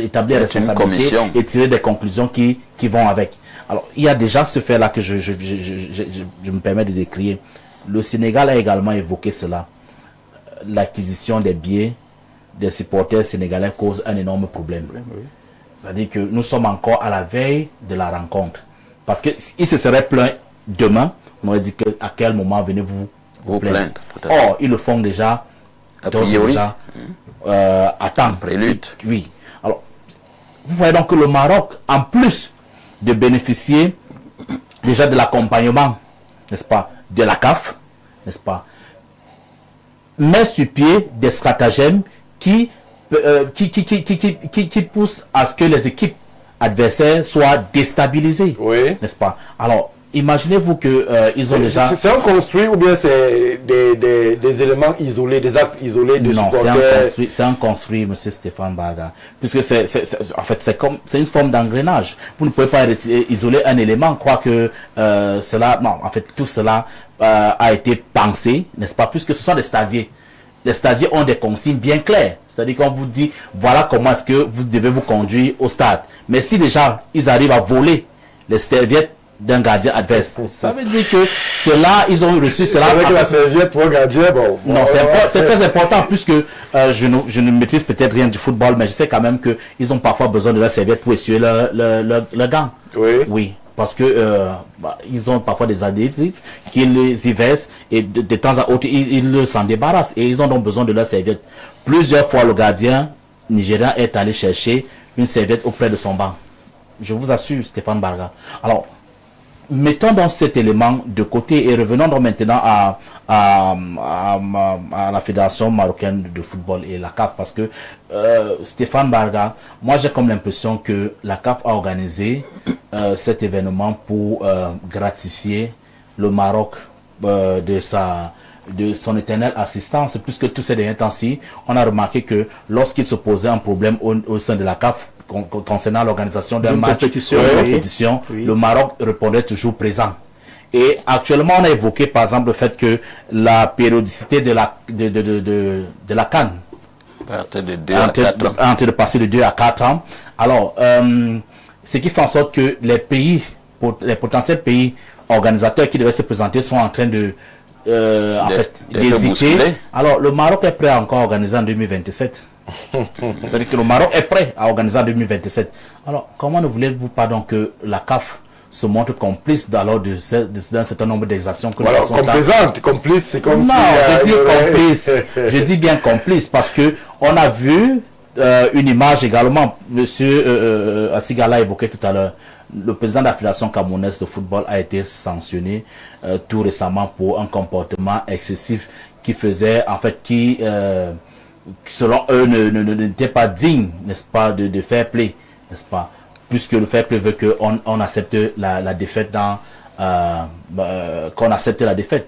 établir responsabilité et tirer des conclusions qui vont avec. Alors il y a déjà ce fait là que je me permets de décrire. Le Sénégal a également évoqué cela. L'acquisition des billets des supporters sénégalais cause un énorme problème. C'est-à-dire que nous sommes encore à la veille de la rencontre, parce que il se serait plaint demain, on aurait dit que à quel moment venez-vous vous plaindre. Or ils le font déjà a priori à temps. Prélude. Oui. Alors, vous voyez donc que le Maroc, en plus de bénéficier déjà de l'accompagnement, n'est-ce pas, de la CAF, n'est-ce pas, met sur pied des stratagèmes qui poussent à ce que les équipes adversaires soient déstabilisées, n'est-ce pas. Alors, imaginez-vous que ils ont déjà... C'est un construit ou bien c'est des éléments isolés, des actes isolés de supporters? Non, c'est un construit, monsieur Stéphane Barga. Puisque en fait, c'est une forme d'engrenage. Vous ne pouvez pas isoler un élément, croire que cela... Non, en fait, tout cela a été pensé, n'est-ce pas? Puisque ce sont des stadiers. Les stadiers ont des consignes bien claires. C'est-à-dire qu'on vous dit, voilà comment est-ce que vous devez vous conduire au stade. Mais si déjà, ils arrivent à voler les serviettes d'un gardien adverse, ça veut dire que cela, ils ont reçu cela avec la serviette pour un gardien. Bon, non, c'est très important, puisque je ne maîtrise peut-être rien du football, mais je sais quand même que ils ont parfois besoin de la serviette pour essuyer le gant. Oui, parce que ils ont parfois des adhésifs qui les y versent et de temps à autre ils s'en débarrassent et ils ont donc besoin de leur serviette. Plusieurs fois le gardien nigérian est allé chercher une serviette auprès de son banc. Je vous assure, Stéphane Barga. Alors, mettons donc cet élément de côté et revenons donc maintenant à la Fédération marocaine de football et la CAF, parce que Stéphane Barga, moi j'ai comme l'impression que la CAF a organisé cet événement pour gratifier le Maroc de sa de son éternelle assistance, puisque tous ces derniers temps-ci, on a remarqué que lorsqu'il se posait un problème au sein de la CAF concernant l'organisation d'un match, compétition, le Maroc répondait toujours présent. Et actuellement, on a évoqué par exemple le fait que la périodicité de la CAN en train de passer de 2 à 4 ans. Alors, ce qui fait en sorte que les potentiels pays organisateurs qui devaient se présenter sont en train d'hésiter. Alors, le Maroc est prêt à encore organiser en 2027. C'est-à-dire que le Maroc est prêt à organiser en 2027. Alors, comment ne voulez-vous pas donc que la CAF se montre complice d'un certain nombre d'exactions que voilà, complice, c'est comme non, je dis bien complice, parce que on a vu une image également, monsieur Assigala a évoqué tout à l'heure, le président de la Fédération camerounaise de football a été sanctionné tout récemment pour un comportement excessif qui faisait, en fait, qui selon eux n'était pas digne, n'est-ce pas, de fair play, n'est-ce pas, puisque le fair play veut qu'on accepte la défaite qu'on accepte la défaite.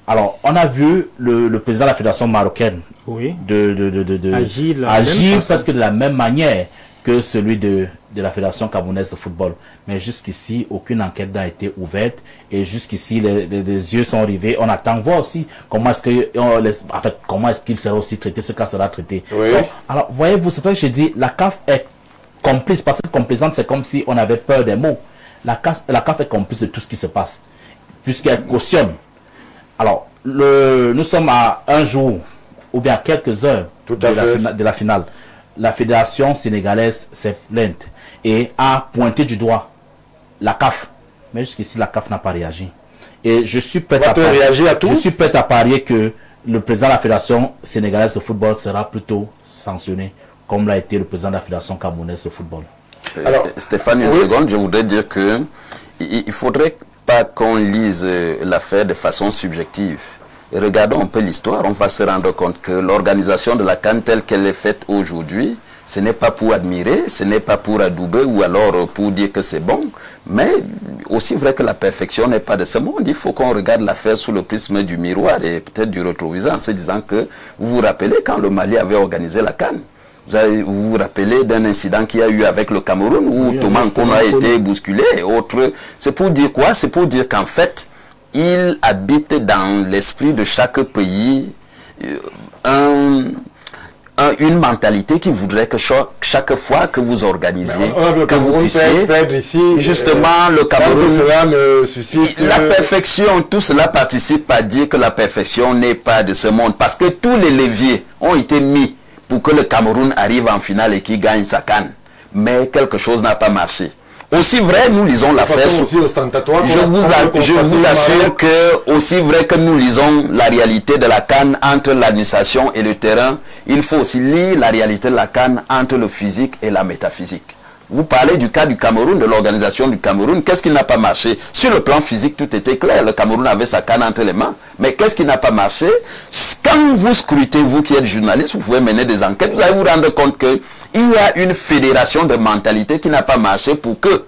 Alors, on a vu le président de la Fédération marocaine agir presque de la même manière que celui de la Fédération camerounaise de football. Mais jusqu'ici, aucune enquête n'a été ouverte et jusqu'ici, les yeux sont rivés. On attend voir aussi comment est-ce qu'il sera aussi traité, ce cas sera traité. Oui. Donc, alors, voyez-vous, c'est pour ça que je dis, la CAF est complice, parce que complaisante, c'est comme si on avait peur des mots. La CAF est complice de tout ce qui se passe, puisqu'elle cautionne. Alors, nous sommes à un jour, ou bien quelques heures de la finale. La fédération sénégalaise s'est plainte et a pointé du doigt la CAF. Mais jusqu'ici, la CAF n'a pas réagi. Et je suis prêt à parier que le président de la fédération sénégalaise de football sera plutôt sanctionné, comme l'a été le président de la Fédération camerounaise de football. Alors, Stéphane, une seconde, je voudrais dire que il ne faudrait pas qu'on lise l'affaire de façon subjective. Et regardons un peu l'histoire, on va se rendre compte que l'organisation de la CAN telle qu'elle est faite aujourd'hui, ce n'est pas pour admirer, ce n'est pas pour adouber ou alors pour dire que c'est bon, mais aussi vrai que la perfection n'est pas de ce monde. Il faut qu'on regarde l'affaire sous le prisme du miroir et peut-être du rétroviseur en se disant que vous vous rappelez quand le Mali avait organisé la CAN. Vous vous rappelez d'un incident qu'il y a eu avec le Cameroun où Thomas Nkono a été bousculé et autres. C'est pour dire quoi? C'est pour dire qu'en fait, il habite dans l'esprit de chaque pays une mentalité qui voudrait que chaque fois que vous organisez, que vous puissiez, justement, le Cameroun, la perfection, tout cela participe à dire que la perfection n'est pas de ce monde, parce que tous les leviers ont été mis pour que le Cameroun arrive en finale et qu'il gagne sa CAN. Mais quelque chose n'a pas marché. Aussi vrai, nous lisons l'affaire. Je vous assure que, aussi vrai que nous lisons la réalité de la CAN entre l'administration et le terrain, il faut aussi lire la réalité de la CAN entre le physique et la métaphysique. Vous parlez du cas du Cameroun, de l'organisation du Cameroun. Qu'est-ce qui n'a pas marché? Sur le plan physique, tout était clair. Le Cameroun avait sa CAN entre les mains. Mais qu'est-ce qui n'a pas marché? Quand vous scrutez, vous qui êtes journaliste, vous pouvez mener des enquêtes, vous allez vous rendre compte qu'il y a une fédération de mentalité qui n'a pas marché pour que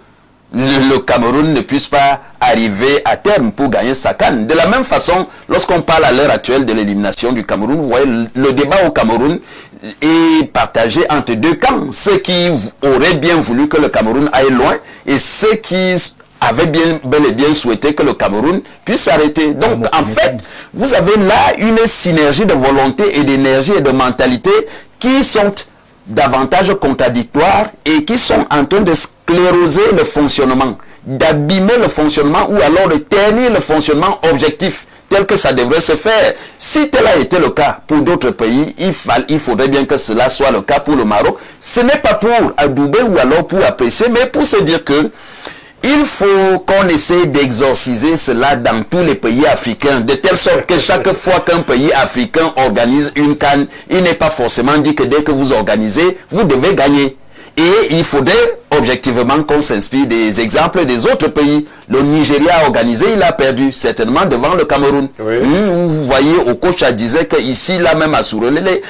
le Cameroun ne puisse pas arriver à terme pour gagner sa CAN. De la même façon, lorsqu'on parle à l'heure actuelle de l'élimination du Cameroun, vous voyez, le débat au Cameroun est partagé entre deux camps. Ceux qui auraient bien voulu que le Cameroun aille loin et ceux qui avaient bel et bien souhaité que le Cameroun puisse s'arrêter. Donc, en fait, vous avez là une synergie de volonté et d'énergie et de mentalité qui sont davantage contradictoires et qui sont en train de scléroser le fonctionnement, d'abîmer le fonctionnement ou alors de ternir le fonctionnement objectif tel que ça devrait se faire. Si tel a été le cas pour d'autres pays, il faudrait bien que cela soit le cas pour le Maroc. Ce n'est pas pour adouber ou alors pour apprécier, mais pour se dire que il faut qu'on essaie d'exorciser cela dans tous les pays africains, de telle sorte que chaque fois qu'un pays africain organise une CAN, il n'est pas forcément dit que dès que vous organisez, vous devez gagner. Et il faudrait objectivement qu'on s'inspire des exemples des autres pays. Le Nigeria a organisé, il a perdu, certainement devant le Cameroun. Oui. Vous voyez, Okocha disait qu'ici, là même à Sourelele,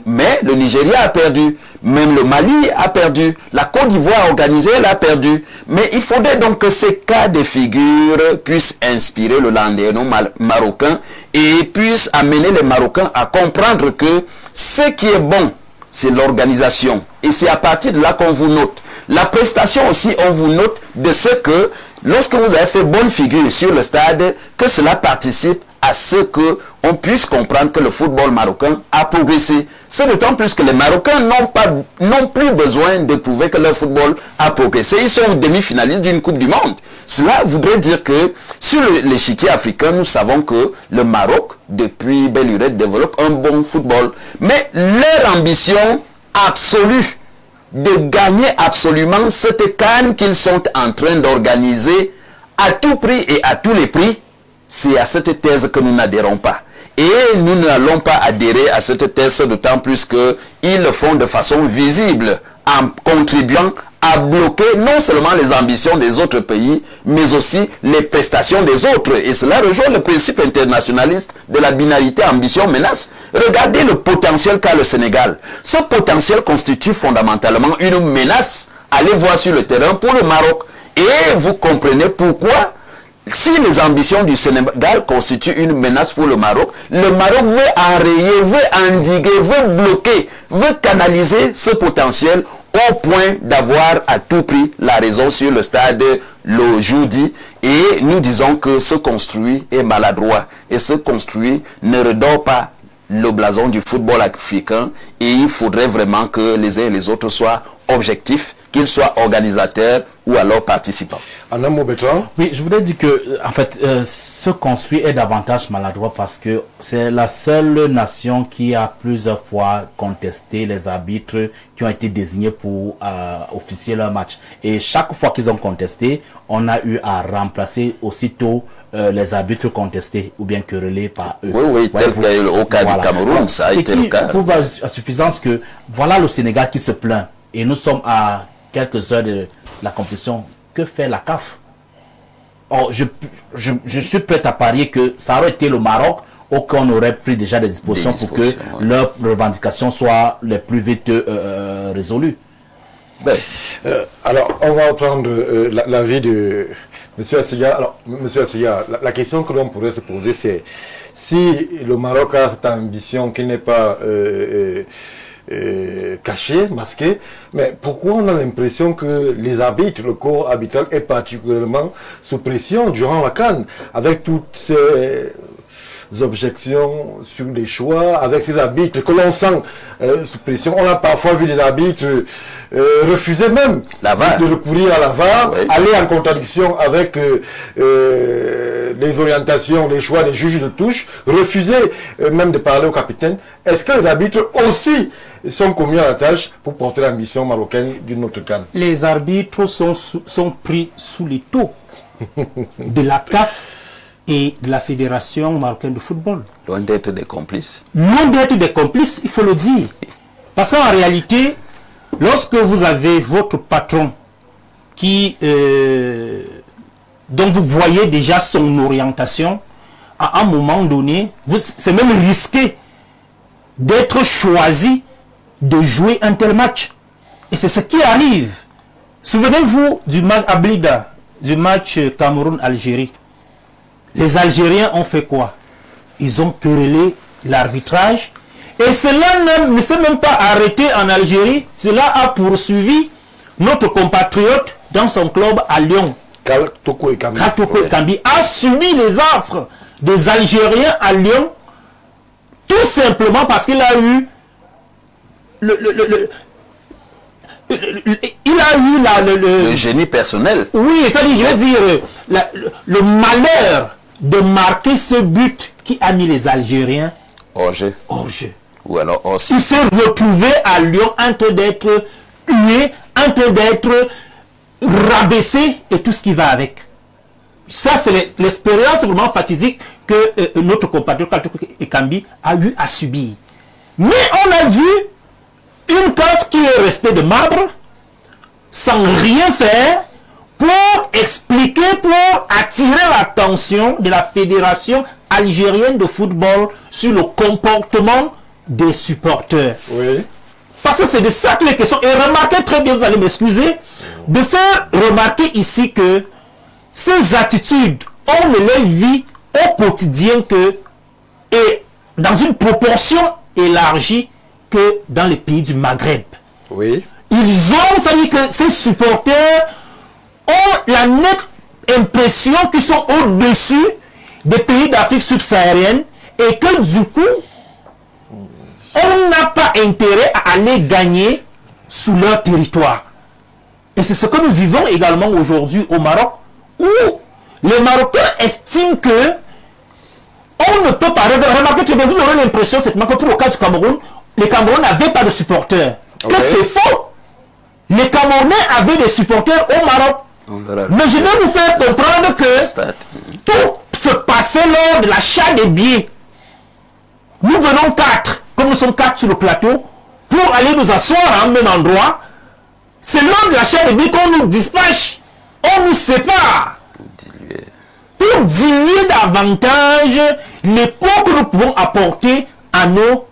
mais le Nigeria a perdu. Même le Mali a perdu. La Côte d'Ivoire organisée, elle a perdu. Mais il faudrait donc que ces cas de figure puissent inspirer le landerneau marocain et puissent amener les Marocains à comprendre que ce qui est bon, c'est l'organisation. Et c'est à partir de là qu'on vous note. La prestation aussi, on vous note de ce que, lorsque vous avez fait bonne figure sur le stade, que cela participe à ce que on puisse comprendre que le football marocain a progressé. C'est d'autant plus que les Marocains n'ont plus besoin de prouver que leur football a progressé. Ils sont demi-finalistes d'une Coupe du Monde. Cela voudrait dire que sur l'échiquier africain, nous savons que le Maroc, depuis belle lurette, développe un bon football. Mais leur ambition absolue de gagner absolument cette CAN qu'ils sont en train d'organiser à tout prix et à tous les prix, c'est à cette thèse que nous n'adhérons pas. Et nous n'allons pas adhérer à cette thèse, d'autant plus qu'ils le font de façon visible, en contribuant à bloquer non seulement les ambitions des autres pays, mais aussi les prestations des autres. Et cela rejoint le principe internationaliste de la binarité ambition-menace. Regardez le potentiel qu'a le Sénégal. Ce potentiel constitue fondamentalement une menace. Allez voir sur le terrain pour le Maroc. Et vous comprenez pourquoi, si les ambitions du Sénégal constituent une menace pour le Maroc veut enrayer, veut endiguer, veut bloquer, veut canaliser ce potentiel au point d'avoir à tout prix la raison sur le stade le jeudi. Et nous disons que ce construit est maladroit. Et ce construit ne redore pas le blason du football africain. Et il faudrait vraiment que les uns et les autres soient objectifs, qu'ils soient organisateurs ou alors participants. Anna Mobetran. Oui, je voudrais dire que, en fait, ce construit est davantage maladroit parce que c'est la seule nation qui a plusieurs fois contesté les arbitres qui ont été désignés pour officier leur match. Et chaque fois qu'ils ont contesté, on a eu à remplacer aussitôt les arbitres contestés ou bien querellés par eux. Oui, tel qu'au cas du Cameroun, donc, ça a été le cas. Ce qui prouve à suffisance que voilà le Sénégal qui se plaint. Et nous sommes à quelques heures de la compétition. Que fait la CAF? Or, je suis prêt à parier que ça aurait été le Maroc ou qu'on aurait pris déjà des dispositions pour que leurs revendications soient les plus vite résolues. Alors, on va prendre l'avis de M. Assia. Alors, M. Assia, la question que l'on pourrait se poser, c'est si le Maroc a cette ambition qui n'est pas caché, masqué, mais pourquoi on a l'impression que les arbitres, le corps arbitral est particulièrement sous pression durant la CAN, avec toutes ces objections sur les choix, avec ces arbitres que l'on sent sous pression. On a parfois vu les arbitres refuser même de recourir à la VAR, oui, aller en contradiction avec les orientations, les choix des juges de touche, refuser même de parler au capitaine. Est-ce que les arbitres aussi sont commis à la tâche pour porter l'ambition marocaine d'une autre CAN? Les arbitres sont pris sous les taux de la CAF et de la Fédération marocaine de football. Loin d'être des complices. Loin d'être des complices, il faut le dire. Parce qu'en réalité, lorsque vous avez votre patron qui, dont vous voyez déjà son orientation, à un moment donné, c'est même risqué d'être choisi de jouer un tel match. Et c'est ce qui arrive. Souvenez-vous du match à Blida, du match Cameroun-Algérie. Les Algériens ont fait quoi? Ils ont querellé l'arbitrage. Et cela ne s'est même pas arrêté en Algérie. Cela a poursuivi notre compatriote dans son club à Lyon. Toko Ekambi a subi les affres des Algériens à Lyon, tout simplement parce qu'il a eu le génie personnel. Oui, ça dit, je veux dire, le malheur de marquer ce but qui a mis les Algériens hors jeu. Ou alors aussi. Il s'est retrouvé à Lyon en train d'être hué, en train d'être rabaissé et tout ce qui va avec. Ça, c'est l'expérience vraiment fatidique que notre compatriote Ekambi a eu à subir. Mais on a vu une CAF qui est restée de marbre, sans rien faire, pour expliquer, pour attirer l'attention de la Fédération algérienne de football sur le comportement des supporters. Oui. Parce que c'est de ça qu'il est question. Et remarquez très bien, vous allez m'excuser, de faire remarquer ici que ces attitudes, on ne les vit au quotidien que, et dans une proportion élargie que dans les pays du Maghreb. Oui. Ils ont fallu que ces supporters ont la nette impression qu'ils sont au-dessus des pays d'Afrique subsaharienne et que du coup, on n'a pas intérêt à aller gagner sous leur territoire. Et c'est ce que nous vivons également aujourd'hui au Maroc, où les Marocains estiment que on ne peut pas. Remarquez très bien, vous aurez l'impression que pour le cas du Cameroun, les Camerounais n'avaient pas de supporters. Que c'est faux. Les Camerounais avaient des supporters au Maroc. Mais je vais vous faire comprendre que tout se passait lors de l'achat des billets. Nous venons 4, comme nous sommes 4 sur le plateau, pour aller nous asseoir à un même endroit. C'est lors de l'achat des billets qu'on nous dispatche. On nous sépare. Pour diluer davantage les points que nous pouvons apporter à nos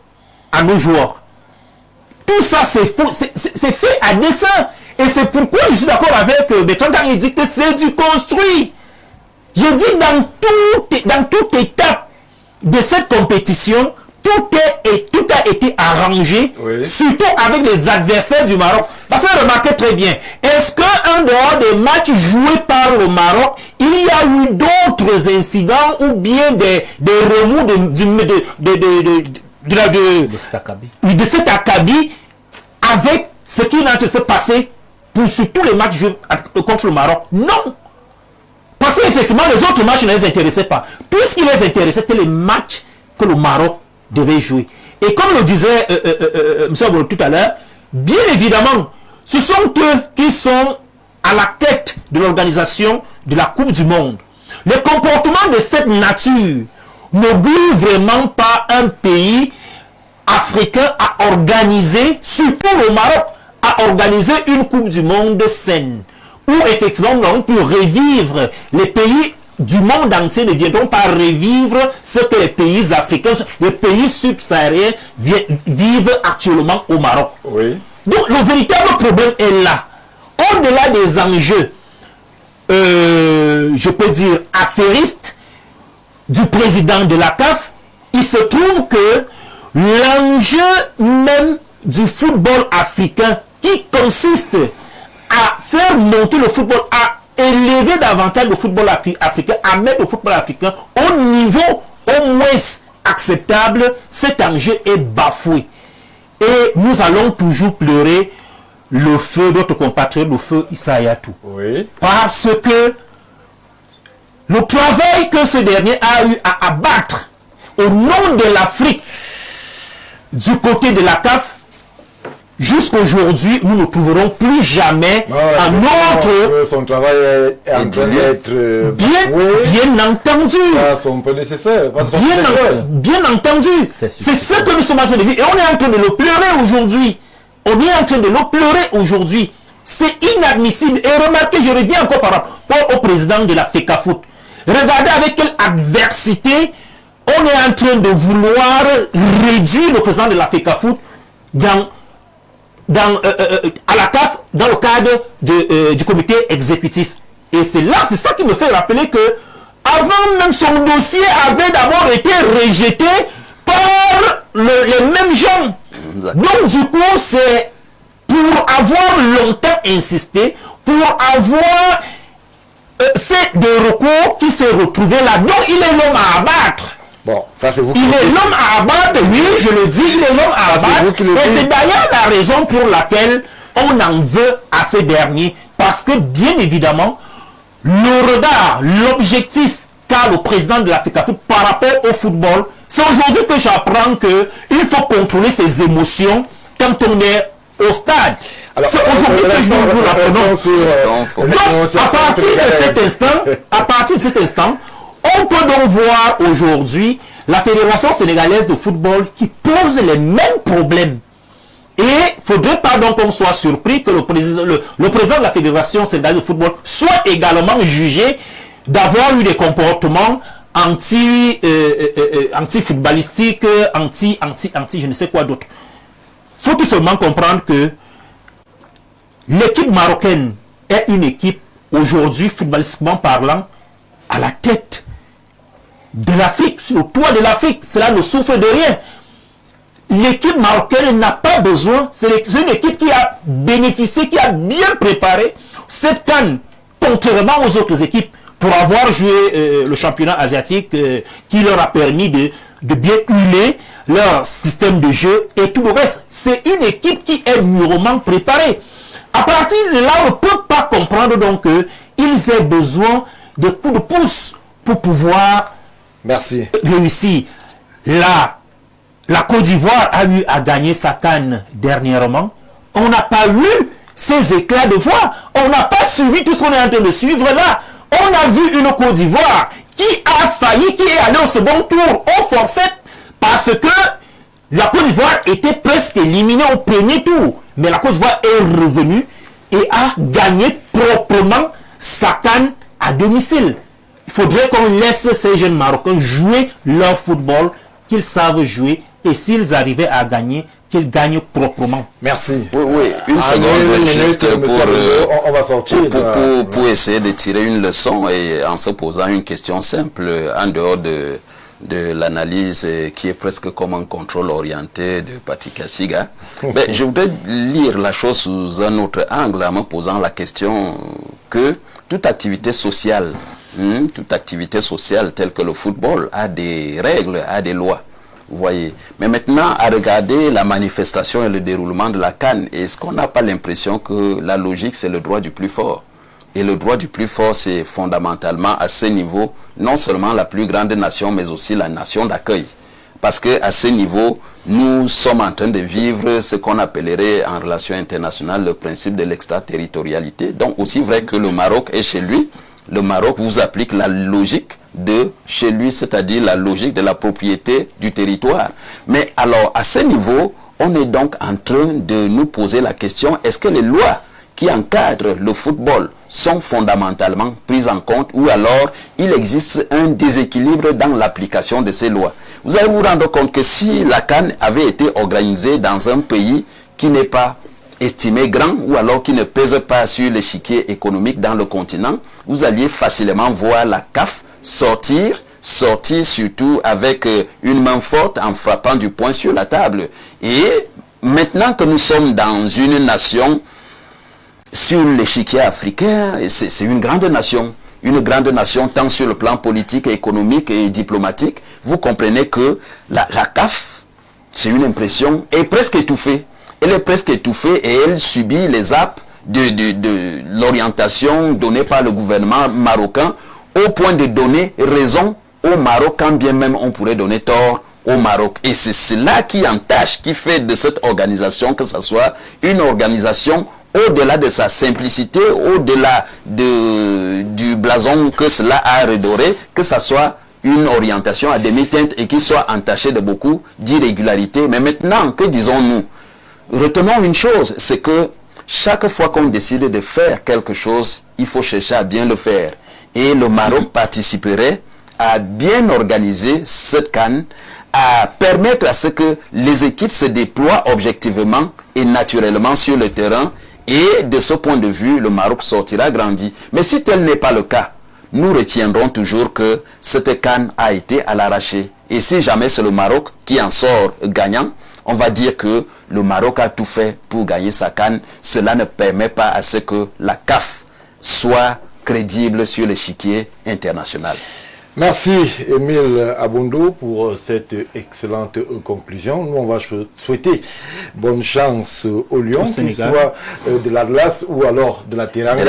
joueurs. Tout ça, c'est fait à dessein. Et c'est pourquoi je suis d'accord avec Bertrand quand il dit que c'est du construit. Je dis dans toute étape de cette compétition, tout a été arrangé, surtout avec les adversaires du Maroc. Parce que remarquez très bien, est-ce qu'en dehors des matchs joués par le Maroc, il y a eu d'autres incidents ou bien des remous de cet acabit avec ce qui est en train de se passer pour surtout les matchs joués contre le Maroc? Non! Parce qu'effectivement, les autres matchs ne les intéressaient pas. Tout ce qui les intéressait, c'était les matchs que le Maroc devait jouer. Et comme le disait M. Aboro tout à l'heure, bien évidemment, ce sont eux qui sont à la tête de l'organisation de la Coupe du Monde. Les comportements de cette nature n'obligent vraiment pas un pays africain à organiser, surtout le Maroc, à organiser une Coupe du Monde saine. Où effectivement nous allons pu revivre les pays du monde entier ne viendront pas revivre ce que les pays africains, les pays subsahariens vivent actuellement au Maroc. Oui. Donc le véritable problème est là. Au-delà des enjeux, je peux dire, affairistes du président de la CAF, il se trouve que l'enjeu même du football africain qui consiste à faire monter le football, à élever davantage le football africain, à mettre le football africain au niveau au moins acceptable, cet enjeu est bafoué. Et nous allons toujours pleurer le feu d'autres compatriotes, le feu Issa Hayatou. Oui. Parce que le travail que ce dernier a eu à abattre au nom de l'Afrique du côté de la CAF, jusqu'aujourd'hui, nous ne trouverons plus jamais un autre. Son travail est en train d'être bien entendu. Son prédécesseur. Bien entendu. C'est ce que nous sommes en train de vivre. Et on est en train de le pleurer aujourd'hui. On est en train de le pleurer aujourd'hui. C'est inadmissible. Et remarquez, je reviens encore par rapport au président de la FECAFOOT. Regardez avec quelle adversité on est en train de vouloir réduire le président de la FECAFOOT à la CAF dans le cadre du comité exécutif. Et c'est ça qui me fait rappeler que avant même son dossier avait d'abord été rejeté par les mêmes gens. Donc du coup, c'est pour avoir longtemps insisté, pour avoir fait des recours qui s'est retrouvé là. Donc il est l'homme à abattre. Bon, ça c'est vous qui il est l'homme à abattre, oui, je le dis, il est l'homme à abattre. Et c'est d'ailleurs la raison pour laquelle on en veut à ces derniers. Parce que, bien évidemment, le regard, l'objectif qu'a le président de la FECAFOOT par rapport au football, c'est aujourd'hui que j'apprends qu'il faut contrôler ses émotions quand on est au stade. C'est aujourd'hui que nous l'apprenons. Donc, à partir de cet instant, on peut donc voir aujourd'hui la Fédération sénégalaise de football qui pose les mêmes problèmes. Et il ne faudrait pas donc qu'on soit surpris que le président de la Fédération sénégalaise de football soit également jugé d'avoir eu des comportements anti-footballistiques, anti je ne sais quoi d'autre. faut tout simplement comprendre que l'équipe marocaine est une équipe, aujourd'hui, footballistiquement parlant, à la tête de l'Afrique, sur le toit de l'Afrique. Cela ne souffre de rien. L'équipe marocaine n'a pas besoin, c'est une équipe qui a bénéficié, qui a bien préparé cette CAN, contrairement aux autres équipes, pour avoir joué le championnat asiatique qui leur a permis de bien huiler leur système de jeu et tout le reste. C'est une équipe qui est mûrement préparée. À partir de là, on ne peut pas comprendre donc qu'ils aient besoin de coups de pouce pour pouvoir réussir. La Côte d'Ivoire a eu à gagner sa CAN dernièrement. On n'a pas eu ces éclats de voix. On n'a pas suivi tout ce qu'on est en train de suivre là. On a vu une Côte d'Ivoire qui a failli, qui est allée au second tour au forceps parce que la Côte d'Ivoire était presque éliminée au premier tour. Mais la Côte d'Ivoire est revenue et a gagné proprement sa CAN à domicile. Il faudrait qu'on laisse ces jeunes Marocains jouer leur football qu'ils savent jouer et s'ils arrivaient à gagner, qu'ils gagnent proprement. Merci. Oui, une seconde juste on va sortir pour essayer de tirer une leçon et en se posant une question simple en dehors de l'analyse qui est presque comme un contrôle orienté de Patrick Assiga. Mais je voudrais lire la chose sous un autre angle en me posant la question que toute activité sociale telle que le football a des règles, a des lois. Vous voyez. Mais maintenant, à regarder la manifestation et le déroulement de la CAN, est-ce qu'on n'a pas l'impression que la logique, c'est le droit du plus fort? Et le droit du plus fort, c'est fondamentalement à ce niveau, non seulement la plus grande nation, mais aussi la nation d'accueil. Parce qu'à ce niveau, nous sommes en train de vivre ce qu'on appellerait en relation internationale le principe de l'extraterritorialité. Donc, aussi vrai que le Maroc est chez lui, le Maroc vous applique la logique de chez lui, c'est-à-dire la logique de la propriété du territoire. Mais alors, à ce niveau, on est donc en train de nous poser la question, est-ce que les lois qui encadrent le football sont fondamentalement prises en compte ou alors il existe un déséquilibre dans l'application de ces lois? Vous allez vous rendre compte que si la CAN avait été organisée dans un pays qui n'est pas estimé grand ou alors qui ne pèse pas sur l'échiquier économique dans le continent, vous alliez facilement voir la CAF sortir surtout avec une main forte en frappant du poing sur la table. Et maintenant que nous sommes dans une nation sur l'échiquier africain, c'est une grande nation tant sur le plan politique, économique et diplomatique, vous comprenez que la CAF, c'est une impression, est presque étouffée. Elle est presque étouffée et elle subit les apes de l'orientation donnée par le gouvernement marocain au point de donner raison au Maroc, quand bien même on pourrait donner tort au Maroc. Et c'est cela qui entache, qui fait de cette organisation que ce soit une organisation au-delà de sa simplicité, au-delà du blason que cela a redoré, que ce soit une orientation à demi-teinte et qui soit entachée de beaucoup d'irrégularités. Mais maintenant, que disons-nous? Retenons une chose, c'est que chaque fois qu'on décide de faire quelque chose, il faut chercher à bien le faire. Et le Maroc participerait à bien organiser cette CAN, à permettre à ce que les équipes se déploient objectivement et naturellement sur le terrain. Et de ce point de vue, le Maroc sortira grandi. Mais si tel n'est pas le cas, nous retiendrons toujours que cette CAN a été à l'arraché. Et si jamais c'est le Maroc qui en sort gagnant, on va dire que le Maroc a tout fait pour gagner sa CAN. Cela ne permet pas à ce que la CAF soit crédible sur l'échiquier international. Merci Émile Abondo pour cette excellente conclusion. Nous, on va souhaiter bonne chance aux Lions, qu'ils soient de l'Atlas ou alors de la Teranga.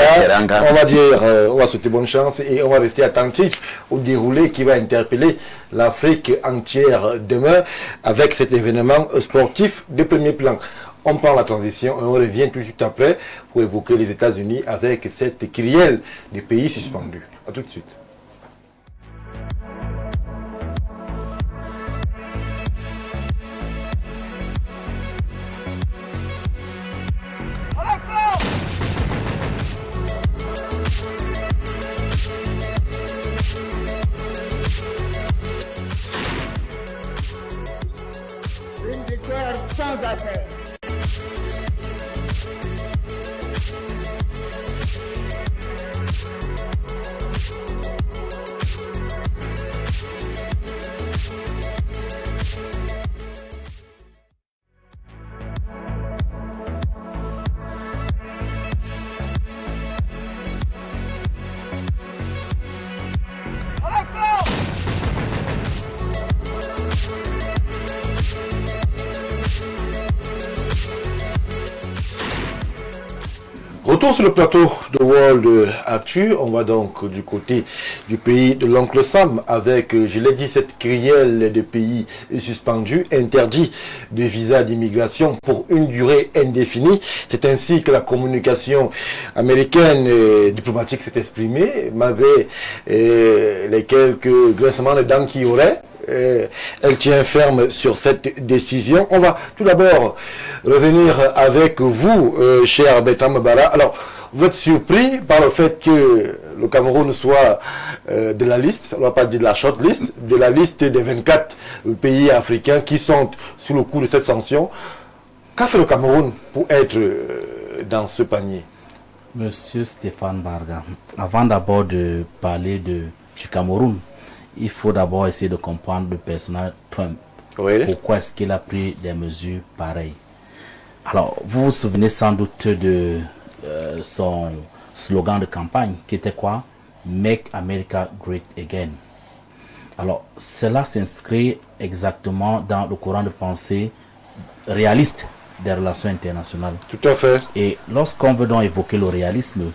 On va dire, on va souhaiter bonne chance et on va rester attentif au déroulé qui va interpeller l'Afrique entière demain avec cet événement sportif de premier plan. On prend la transition et on revient tout de suite après pour évoquer les États-Unis avec cette kyrielle des pays suspendus. A tout de suite. Une victoire sans appel. Retour sur le plateau de World Actu. On va donc du côté du pays de l'oncle Sam avec, je l'ai dit, cette crielle de pays suspendus, interdit de visa d'immigration pour une durée indéfinie. C'est ainsi que la communication américaine et diplomatique s'est exprimée, malgré les quelques grincements de dents qu'il y aurait. Elle tient ferme sur cette décision. On va tout d'abord revenir avec vous, cher Bertrand Bara. Alors, vous êtes surpris par le fait que le Cameroun soit de la liste, on ne va pas dire de la short list, de la liste des 24 pays africains qui sont sous le coup de cette sanction. Qu'a fait le Cameroun pour être dans ce panier? Monsieur Stéphane Barga, avant d'abord de parler du Cameroun, il faut d'abord essayer de comprendre le personnage Trump. Oui. Pourquoi est-ce qu'il a pris des mesures pareilles? Alors, vous vous souvenez sans doute de son slogan de campagne qui était quoi? Make America Great Again. Alors, cela s'inscrit exactement dans le courant de pensée réaliste des relations internationales. Tout à fait. Et lorsqu'on veut donc évoquer le réalisme,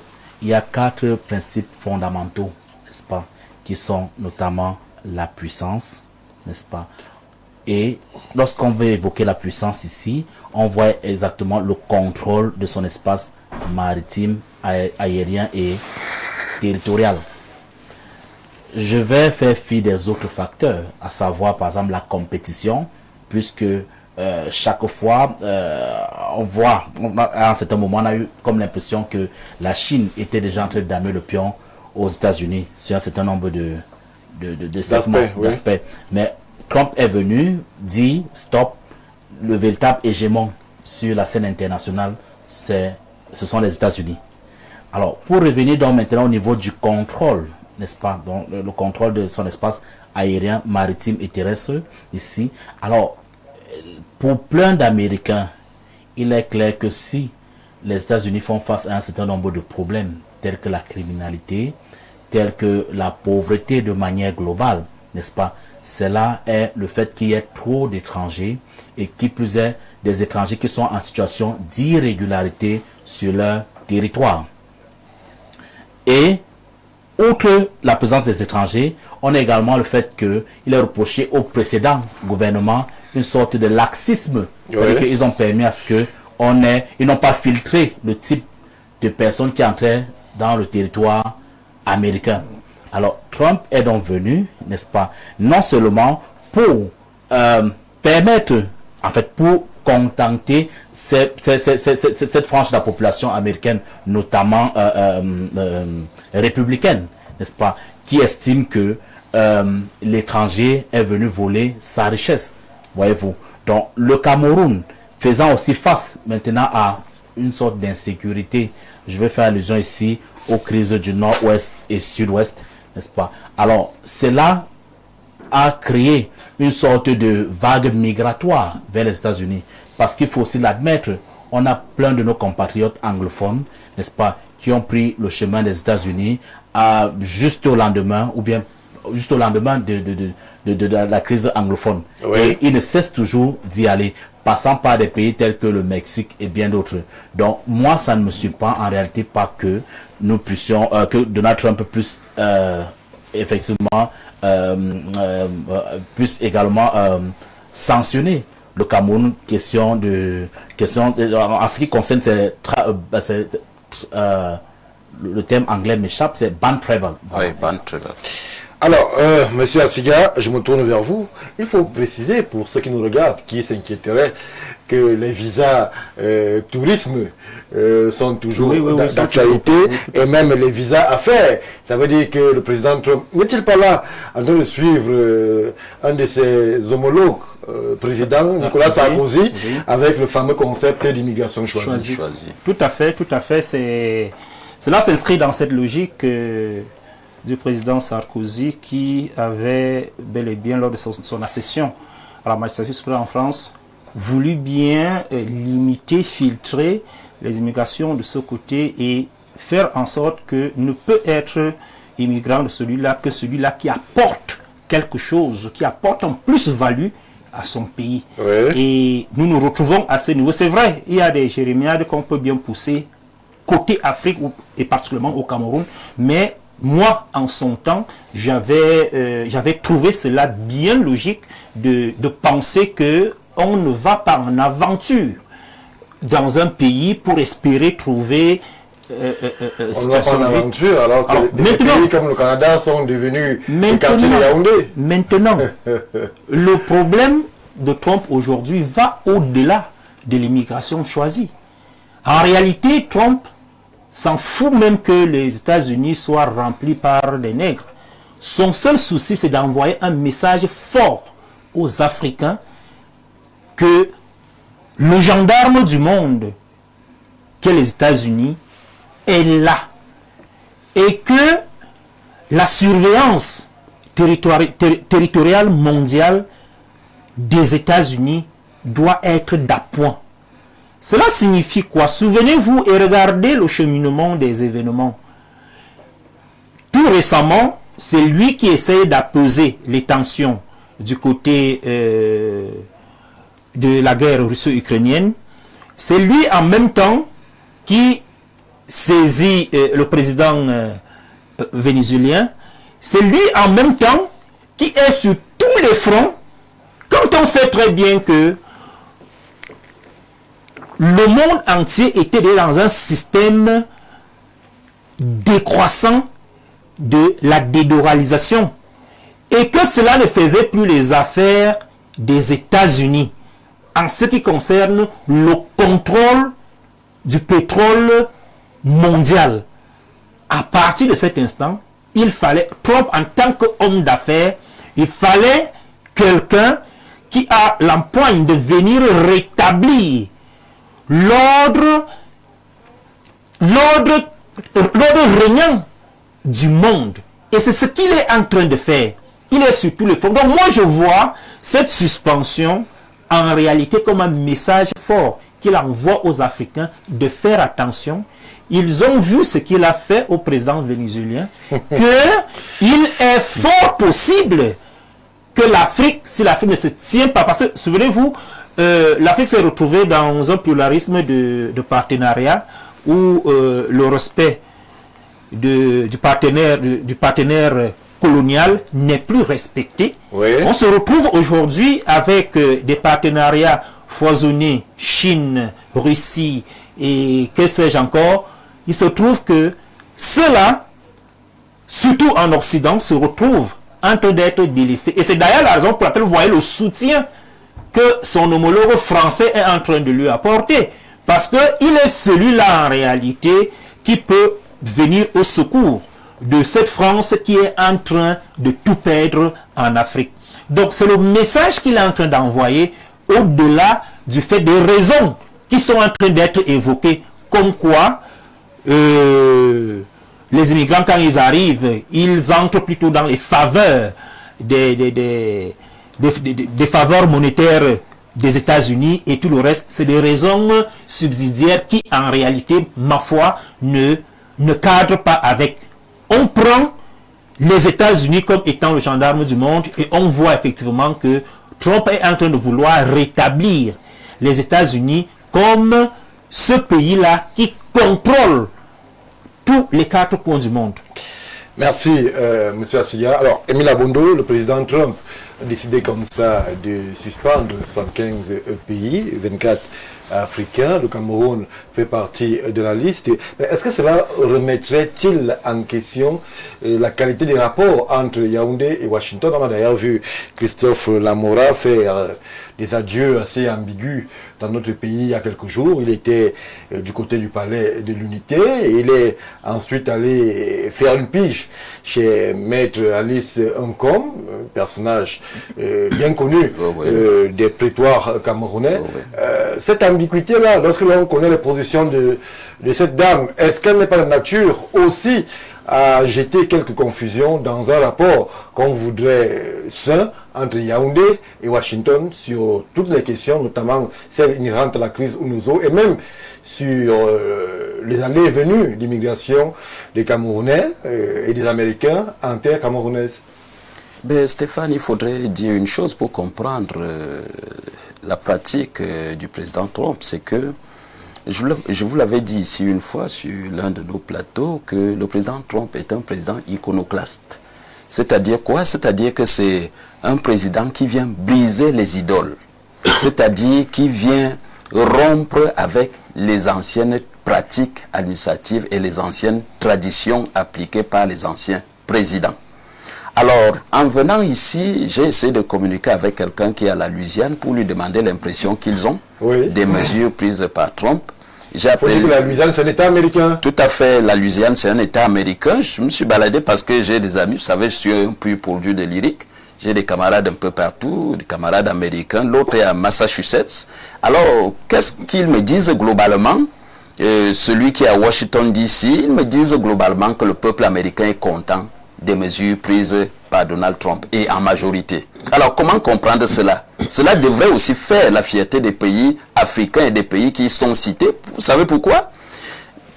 il y a 4 principes fondamentaux, n'est-ce pas, qui sont notamment la puissance, n'est-ce pas? Et lorsqu'on veut évoquer la puissance ici, on voit exactement le contrôle de son espace maritime, aérien et territorial. Je vais faire fi des autres facteurs, à savoir par exemple la compétition, puisque chaque fois, à un certain moment, on a eu comme l'impression que la Chine était déjà en train de damer le pion aux États-Unis sur un certain nombre d'aspects. Mais Trump est venu dire stop, le véritable hégémon sur la scène internationale, ce sont les États-Unis. Alors, pour revenir donc maintenant au niveau du contrôle, n'est-ce pas, donc le contrôle de son espace aérien, maritime et terrestre ici. Alors, pour plein d'Américains, il est clair que si les États-Unis font face à un certain nombre de problèmes, tels que la criminalité, tels que la pauvreté de manière globale, n'est-ce pas? Cela est le fait qu'il y ait trop d'étrangers et qui plus est des étrangers qui sont en situation d'irrégularité sur leur territoire. Et outre la présence des étrangers, on a également le fait qu'il est reproché au précédent gouvernement une sorte de laxisme. C'est-à-dire qu'ils ont permis à ce ils n'ont pas filtré le type de personnes qui entraient dans le territoire américain. Alors, Trump est donc venu, n'est-ce pas, non seulement pour permettre, en fait, pour contenter cette frange de la population américaine, notamment républicaine, n'est-ce pas, qui estime que l'étranger est venu voler sa richesse, voyez-vous. Donc, le Cameroun faisant aussi face maintenant à une sorte d'insécurité, je vais faire allusion ici aux crises du nord-ouest et sud-ouest, n'est-ce pas? Alors, cela a créé une sorte de vague migratoire vers les États-Unis. Parce qu'il faut aussi l'admettre, on a plein de nos compatriotes anglophones, n'est-ce pas, qui ont pris le chemin des États-Unis juste au lendemain, ou bien juste au lendemain de la crise anglophone. Oui. Et ils ne cessent toujours d'y aller, passant par des pays tels que le Mexique et bien d'autres. Donc, moi, ça ne me surprend en réalité pas que nous puissions, que Donald Trump puisse effectivement, puisse également sanctionner le Cameroun, en ce qui concerne le terme anglais m'échappe, c'est ban travel. Oui, ban travel. Alors, Monsieur Assiga, je me tourne vers vous. Il faut préciser pour ceux qui nous regardent, qui s'inquiéteraient, que les visas tourisme sont toujours d'actualité, et même les visas affaires. Ça veut dire que le président Trump n'est-il pas là en train de suivre un de ses homologues, président Nicolas Sarkozy, avec le fameux concept d'immigration choisie. Tout à fait, tout à fait. Cela s'inscrit dans cette logique du président Sarkozy qui avait bel et bien, lors de son accession à la magistrature suprême en France, voulu bien limiter, filtrer les immigrations de ce côté et faire en sorte que ne peut être immigrant de celui-là que celui-là qui apporte quelque chose, qui apporte en plus-value à son pays. Ouais. Et nous nous retrouvons à ce niveau. C'est vrai, il y a des jérémiades qu'on peut bien pousser côté Afrique, et particulièrement au Cameroun, mais moi, en son temps, j'avais trouvé cela bien logique de penser que on ne va pas en aventure dans un pays pour espérer trouver on va pas en aventure alors que des pays comme le Canada sont devenus les quartiers de Yaoundé. Maintenant, le problème de Trump aujourd'hui va au-delà de l'immigration choisie. En réalité, Trump s'en fout même que les États-Unis soient remplis par des nègres. Son seul souci, c'est d'envoyer un message fort aux Africains que le gendarme du monde, qu'est les États-Unis, est là. Et que la surveillance territoriale mondiale des États-Unis doit être d'appoint. Cela signifie quoi? Souvenez-vous et regardez le cheminement des événements. Tout récemment, c'est lui qui essaye d'apaiser les tensions du côté de la guerre russo-ukrainienne. C'est lui en même temps qui saisit le président vénézuélien. C'est lui en même temps qui est sur tous les fronts, quand on sait très bien que le monde entier était dans un système décroissant de la dédollarisation et que cela ne faisait plus les affaires des États-Unis en ce qui concerne le contrôle du pétrole mondial. À partir de cet instant, il fallait, Trump en tant qu'homme d'affaires, il fallait quelqu'un qui a l'empoigne de venir rétablir l'ordre régnant du monde. Et c'est ce qu'il est en train de faire. Il est sur tous les fronts. Donc moi je vois cette suspension en réalité comme un message fort qu'il envoie aux Africains de faire attention. Ils ont vu ce qu'il a fait au président vénézuélien, qu'il est fort possible que l'Afrique, si l'Afrique ne se tient pas, parce que souvenez-vous, l'Afrique s'est retrouvée dans un pluralisme de partenariat où le respect du partenaire colonial n'est plus respecté. Oui. On se retrouve aujourd'hui avec des partenariats foisonnés, Chine, Russie et que sais-je encore. Il se trouve que cela, surtout en Occident, se retrouve en train d'être délaissé. Et c'est d'ailleurs la raison pour laquelle vous voyez le soutien que son homologue français est en train de lui apporter. Parce qu'il est celui-là en réalité qui peut venir au secours de cette France qui est en train de tout perdre en Afrique. Donc c'est le message qu'il est en train d'envoyer au-delà du fait des raisons qui sont en train d'être évoquées, comme quoi les immigrants, quand ils arrivent, ils entrent plutôt dans les faveurs des faveurs monétaires des États-Unis et tout le reste. C'est des raisons subsidiaires qui, en réalité, ma foi, ne cadrent pas avec. On prend les États-Unis comme étant le gendarme du monde et on voit effectivement que Trump est en train de vouloir rétablir les États-Unis comme ce pays-là qui contrôle tous les 4 coins du monde. Merci, M. Assia. Alors, Émile Abondo, le président Trump, a décidé comme ça de suspendre 75 pays, 24 africains. Le Cameroun fait partie de la liste. Mais est-ce que cela remettrait-il en question la qualité des rapports entre Yaoundé et Washington? On a d'ailleurs vu Christophe Lamora faire des adieux assez ambigus dans notre pays il y a quelques jours. Il était du côté du palais de l'Unité et il est ensuite allé faire une pige chez Maître Alice Nkom, un personnage bien connu des prétoires camerounais. Cette ambiguïté-là, lorsque l'on connaît les positions de cette dame, est-ce qu'elle n'est pas de nature aussi à jeter quelques confusions dans un rapport qu'on voudrait sain entre Yaoundé et Washington sur toutes les questions, notamment celles inhérentes à la crise UNOSO et même sur les allées et venues d'immigration des Camerounais et des Américains en terre camerounaise? Ben, Stéphane, il faudrait dire une chose pour comprendre la pratique du président Trump, c'est que Je vous l'avais dit ici une fois sur l'un de nos plateaux que le président Trump est un président iconoclaste. C'est-à-dire quoi? C'est-à-dire que c'est un président qui vient briser les idoles. C'est-à-dire qui vient rompre avec les anciennes pratiques administratives et les anciennes traditions appliquées par les anciens présidents. Alors, en venant ici, j'ai essayé de communiquer avec quelqu'un qui est à la Louisiane pour lui demander l'impression qu'ils ont des mesures prises par Trump. J'ai appelé... Faut dire que la Louisiane, c'est un État américain. Tout à fait, la Louisiane, c'est un État américain. Je me suis baladé parce que j'ai des amis, vous savez, je suis un peu pourvu de lyrique. J'ai des camarades un peu partout, des camarades américains. L'autre est à Massachusetts. Alors, qu'est-ce qu'ils me disent globalement? Celui qui est à Washington, D.C., ils me disent globalement que le peuple américain est content des mesures prises par Donald Trump, et en majorité. Alors, comment comprendre cela? Cela devrait aussi faire la fierté des pays africains et des pays qui sont cités. Vous savez pourquoi?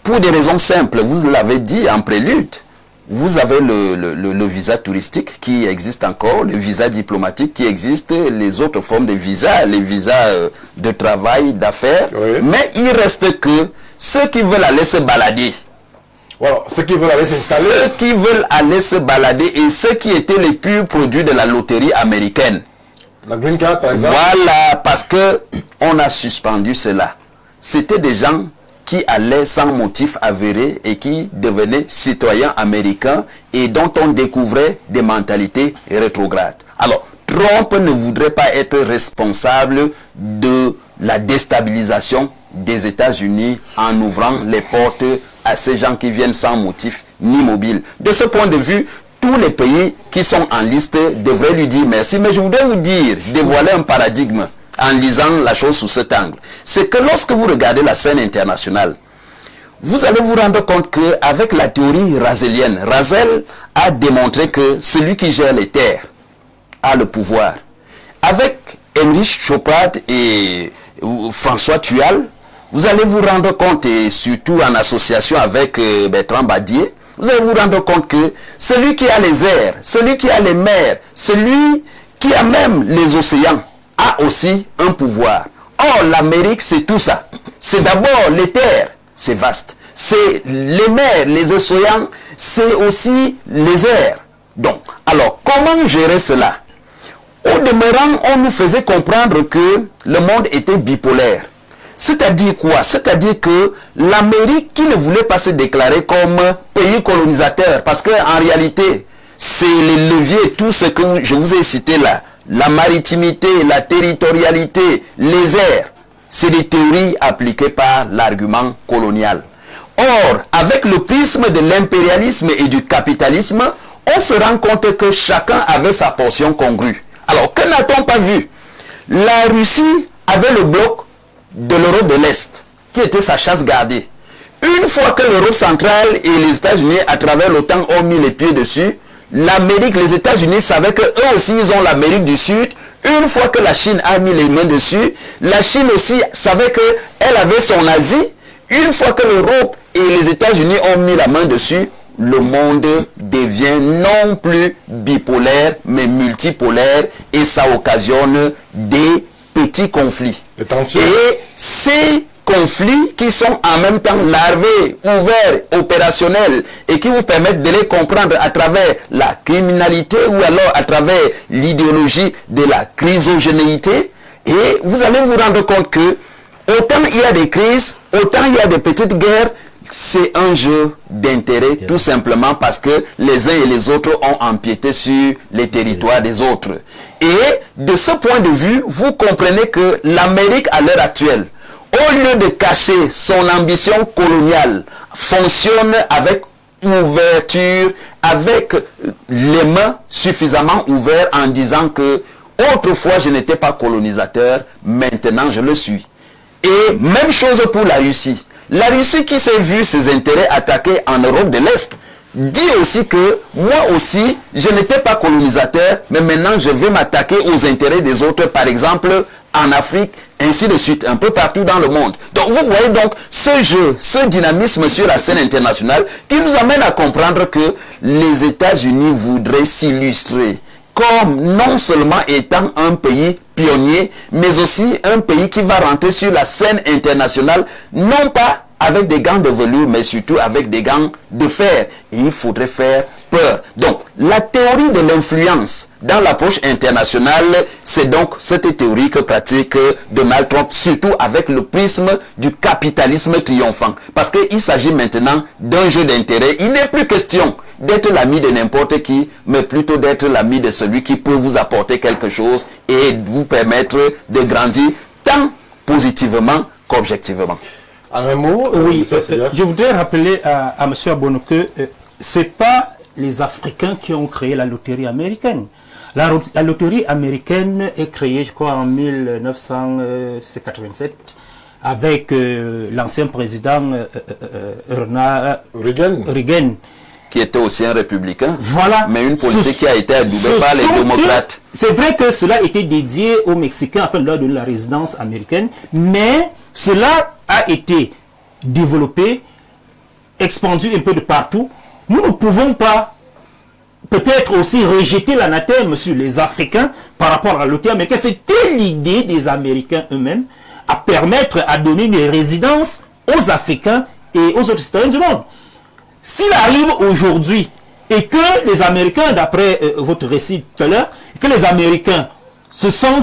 Pour des raisons simples, vous l'avez dit en prélude. Vous avez le visa touristique qui existe encore, le visa diplomatique qui existe, les autres formes de visas, les visas de travail, d'affaires. Oui. Mais il reste que ceux qui veulent aller se balader. Voilà, ceux qui veulent aller s'installer. Ceux qui veulent aller se balader et ceux qui étaient les purs produits de la loterie américaine. La green card, par exemple. Voilà, parce que on a suspendu cela. C'était des gens qui allaient sans motif avéré et qui devenaient citoyens américains et dont on découvrait des mentalités rétrogrades. Alors, Trump ne voudrait pas être responsable de la déstabilisation des États-Unis en ouvrant les portes à ces gens qui viennent sans motif ni mobile. De ce point de vue, tous les pays qui sont en liste devraient lui dire merci. Mais je voudrais vous dire, dévoiler un paradigme en lisant la chose sous cet angle. C'est que lorsque vous regardez la scène internationale, vous allez vous rendre compte qu'avec la théorie razelienne, Razel a démontré que celui qui gère les terres a le pouvoir. Avec Heinrich Chopard et François Thual, vous allez vous rendre compte, et surtout en association avec Bertrand Badier, vous allez vous rendre compte que celui qui a les airs, celui qui a les mers, celui qui a même les océans, a aussi un pouvoir. Or, l'Amérique, c'est tout ça. C'est d'abord les terres, c'est vaste. C'est les mers, les océans, c'est aussi les airs. Donc, alors, comment gérer cela? Au demeurant, on nous faisait comprendre que le monde était bipolaire. C'est-à-dire quoi? C'est-à-dire que l'Amérique qui ne voulait pas se déclarer comme pays colonisateur, parce qu'en réalité, c'est les leviers, tout ce que je vous ai cité là, la maritimité, la territorialité, les airs, c'est des théories appliquées par l'argument colonial. Or, avec le prisme de l'impérialisme et du capitalisme, on se rend compte que chacun avait sa portion congrue. Alors, que n'a-t-on pas vu? La Russie avait le bloc de l'Europe de l'Est, qui était sa chasse gardée. Une fois que l'Europe centrale et les États-Unis, à travers l'OTAN, ont mis les pieds dessus, l'Amérique, les États-Unis savaient qu'eux aussi, ils ont l'Amérique du Sud. Une fois que la Chine a mis les mains dessus, la Chine aussi savait qu'elle avait son Asie. Une fois que l'Europe et les États-Unis ont mis la main dessus, le monde devient non plus bipolaire, mais multipolaire, et ça occasionne des petits conflits. Et ces conflits qui sont en même temps larvés, ouverts, opérationnels, et qui vous permettent de les comprendre à travers la criminalité ou alors à travers l'idéologie de la chrysogénéité, et vous allez vous rendre compte que autant il y a des crises, autant il y a des petites guerres, c'est un jeu d'intérêt, tout simplement parce que les uns et les autres ont empiété sur les territoires des autres. Et de ce point de vue, vous comprenez que l'Amérique à l'heure actuelle, au lieu de cacher son ambition coloniale, fonctionne avec ouverture, avec les mains suffisamment ouvertes en disant que autrefois je n'étais pas colonisateur, maintenant je le suis. Et même chose pour la Russie. La Russie qui s'est vue ses intérêts attaqués en Europe de l'Est dit aussi que moi aussi, je n'étais pas colonisateur, mais maintenant je vais m'attaquer aux intérêts des autres, par exemple en Afrique, ainsi de suite, un peu partout dans le monde. Donc vous voyez donc ce jeu, ce dynamisme sur la scène internationale qui nous amène à comprendre que les États-Unis voudraient s'illustrer comme non seulement étant un pays pionnier, mais aussi un pays qui va rentrer sur la scène internationale, non pas avec des gants de velours, mais surtout avec des gants de fer. Et il faudrait faire peur. Donc, la théorie de l'influence dans l'approche internationale, c'est donc cette théorie que pratique Donald Trump, surtout avec le prisme du capitalisme triomphant. Parce qu'il s'agit maintenant d'un jeu d'intérêt. Il n'est plus question d'être l'ami de n'importe qui, mais plutôt d'être l'ami de celui qui peut vous apporter quelque chose et vous permettre de grandir tant positivement qu'objectivement. En un mot, oui, je voudrais rappeler à M. Abono que ce n'est pas les Africains qui ont créé la loterie américaine. La loterie américaine est créée, je crois, en 1987 avec l'ancien président Ronald Reagan. Qui était aussi un républicain, voilà. Mais une politique qui a été adoubée par les démocrates. C'est vrai que cela était dédié aux Mexicains afin de leur donner la résidence américaine, mais cela a été développé, expandu un peu de partout. Nous ne pouvons pas peut-être aussi rejeter l'anathème sur les Africains par rapport à la loterie américaine. C'était l'idée des Américains eux-mêmes à permettre, à donner une résidence aux Africains et aux autres citoyens du monde. S'il arrive aujourd'hui et que les Américains, d'après votre récit tout à l'heure, que les Américains sont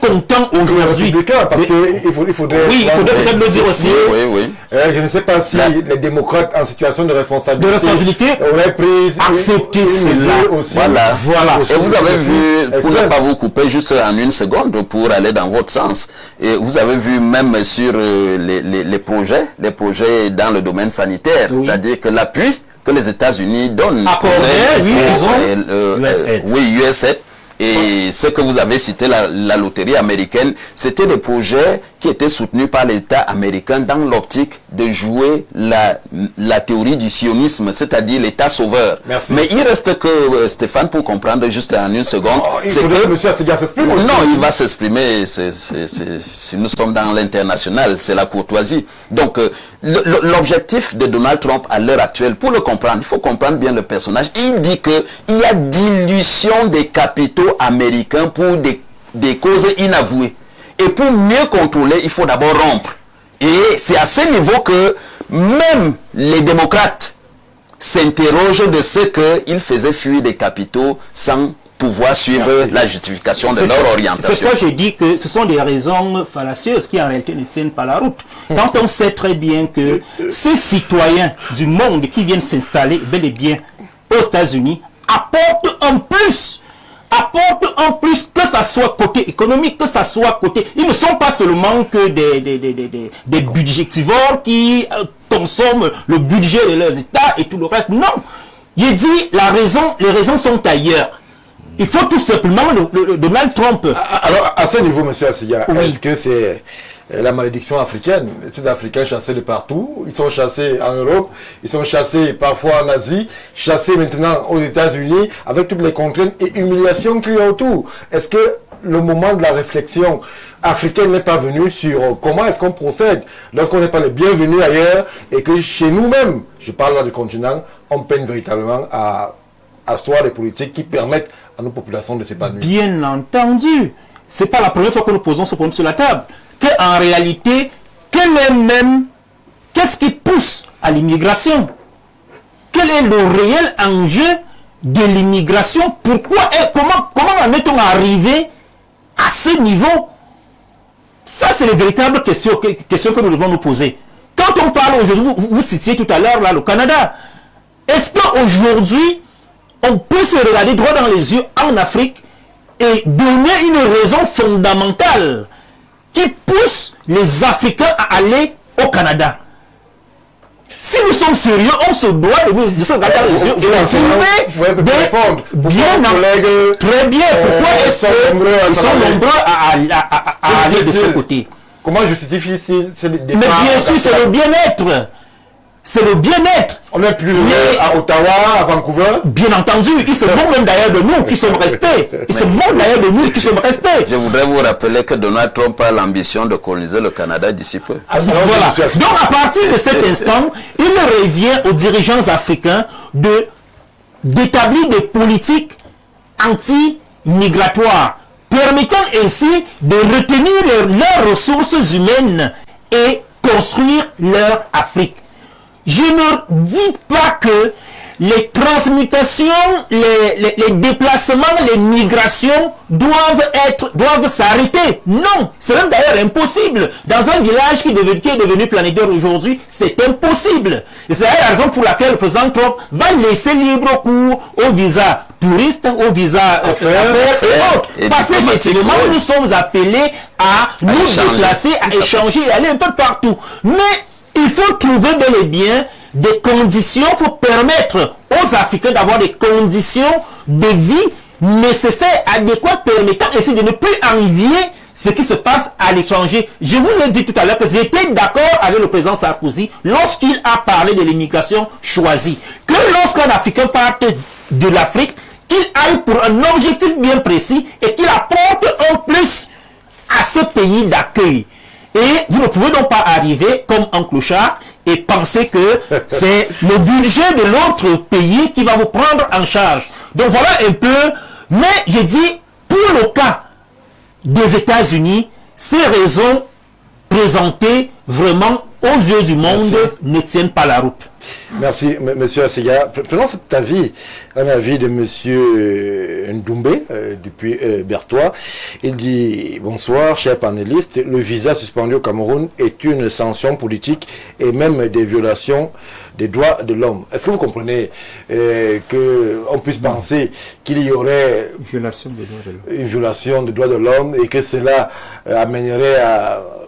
contents aujourd'hui. Parce qu'il faudrait... Oui, il faudrait peut-être le dire aussi. Oui. Je ne sais pas si les démocrates en situation de responsabilité, auraient accepté cela. Aussi. Voilà. Et vous avez vu, pour ne pas vous couper juste en une seconde pour aller dans votre sens, et vous avez vu même sur les projets dans le domaine sanitaire, c'est-à-dire que l'appui que les États-Unis donnent USAID. Et ce que vous avez cité, la loterie américaine, c'était des projets qui étaient soutenus par l'État américain dans l'optique de jouer la théorie du sionisme, c'est-à-dire l'État sauveur. Merci. Mais il reste que, Stéphane, pour comprendre juste en une seconde, c'est que M. Assedia s'exprime aussi. Non, il va s'exprimer, si nous sommes dans l'international, c'est la courtoisie. Donc, l'objectif de Donald Trump à l'heure actuelle, pour le comprendre, il faut comprendre bien le personnage. Il dit qu'il y a dilution des capitaux américains pour des causes inavouées. Et pour mieux contrôler, il faut d'abord rompre. Et c'est à ce niveau que même les démocrates s'interrogent de ce qu'ils faisaient fuir des capitaux sans pouvoir suivre la justification de leur orientation. C'est pourquoi j'ai dit que ce sont des raisons fallacieuses qui en réalité ne tiennent pas la route. Quand on sait très bien que ces citoyens du monde qui viennent s'installer bel et bien aux États-Unis apportent un plus, que ça soit côté économique, que ça soit côté... Ils ne sont pas seulement que des budgétivores qui consomment le budget de leurs États et tout le reste. Non, il dit les raisons sont ailleurs. Il faut tout simplement Donald Trump. Alors, à ce niveau, M. Assedia, est-ce que c'est la malédiction africaine? Ces Africains chassés de partout, ils sont chassés en Europe, ils sont chassés parfois en Asie, chassés maintenant aux États-Unis, avec toutes les contraintes et humiliations qu'il y a autour. Est-ce que le moment de la réflexion africaine n'est pas venu sur comment est-ce qu'on procède lorsqu'on n'est pas les bienvenus ailleurs et que chez nous-mêmes, je parle là du continent, on peine véritablement à asseoir des politiques qui permettent à nos populations de s'épanouir? Bien entendu. Ce n'est pas la première fois que nous posons ce problème sur la table. En réalité, qu'est-ce qui pousse à l'immigration? Quel est le réel enjeu de l'immigration? Pourquoi et comment en est-on arrivé à ce niveau? Ça, c'est les véritables questions que nous devons nous poser. Quand on parle aujourd'hui, vous citiez tout à l'heure le Canada. Est-ce qu'aujourd'hui, on peut se regarder droit dans les yeux en Afrique et donner une raison fondamentale qui pousse les Africains à aller au Canada? Si nous sommes sérieux, on se doit de se regarder dans les yeux et de trouver très bien pourquoi ils sont nombreux à aller de ce côté. Comment justifier ces départs? Mais bien sûr, c'est le bien-être. C'est le bien-être. On n'est plus à Ottawa, à Vancouver. Bien entendu, ils se moquent même d'ailleurs de nous qui sommes restés. Ils se moquent d'ailleurs de nous qui sommes restés. Je voudrais vous rappeler que Donald Trump a l'ambition de coloniser le Canada d'ici peu. Voilà. Donc à partir de cet instant, il revient aux dirigeants africains d'établir des politiques anti-migratoires. Peu permettant ainsi de retenir leurs ressources humaines et construire leur Afrique. Je ne dis pas que les transmutations, les déplacements, les migrations doivent s'arrêter. Non, c'est même d'ailleurs impossible. Dans un village qui est devenu planétaire aujourd'hui, c'est impossible. Et c'est la raison pour laquelle le président Trump va laisser libre cours aux visas touristes, aux visas affaires et autres. Parce qu'effectivement, nous sommes appelés à nous déplacer, à échanger et aller un peu partout. Mais il faut trouver bel et bien des conditions, il faut permettre aux Africains d'avoir des conditions de vie nécessaires, adéquates, permettant ainsi de ne plus envier ce qui se passe à l'étranger. Je vous ai dit tout à l'heure que j'étais d'accord avec le président Sarkozy lorsqu'il a parlé de l'immigration choisie. Que lorsqu'un Africain parte de l'Afrique, qu'il aille pour un objectif bien précis et qu'il apporte un plus à ce pays d'accueil. Et vous ne pouvez donc pas arriver comme un clochard et penser que c'est le budget de l'autre pays qui va vous prendre en charge. Donc voilà un peu. Mais j'ai dit, pour le cas des États-Unis, ces raisons présentées vraiment aux yeux du monde ne tiennent pas la route. Merci, monsieur Assega. Prenons cet avis, un avis de monsieur Ndoumbe, depuis Berthois. Il dit, bonsoir, cher panéliste, le visa suspendu au Cameroun est une sanction politique et même des violations des droits de l'homme. Est-ce que vous comprenez qu'on puisse penser qu'il y aurait une violation des droits de l'homme et que cela amènerait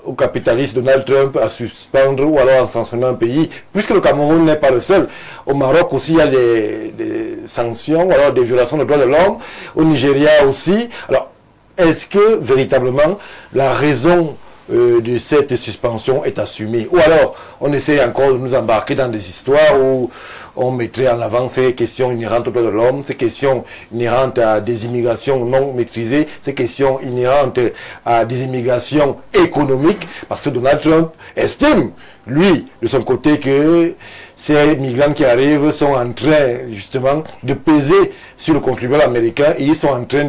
au capitaliste Donald Trump à suspendre ou alors à sanctionner un pays, puisque le Cameroun n'est pas le seul. Au Maroc aussi, il y a des sanctions ou alors des violations des droits de l'homme. Au Nigeria aussi. Alors, est-ce que véritablement la raison de cette suspension est assumée? Ou alors, on essaie encore de nous embarquer dans des histoires où on mettrait en avant ces questions inhérentes aux droits de l'homme, ces questions inhérentes à des immigrations non maîtrisées, ces questions inhérentes à des immigrations économiques, parce que Donald Trump estime, lui, de son côté, que ces migrants qui arrivent sont en train, justement, de peser sur le contribuable américain et ils sont en train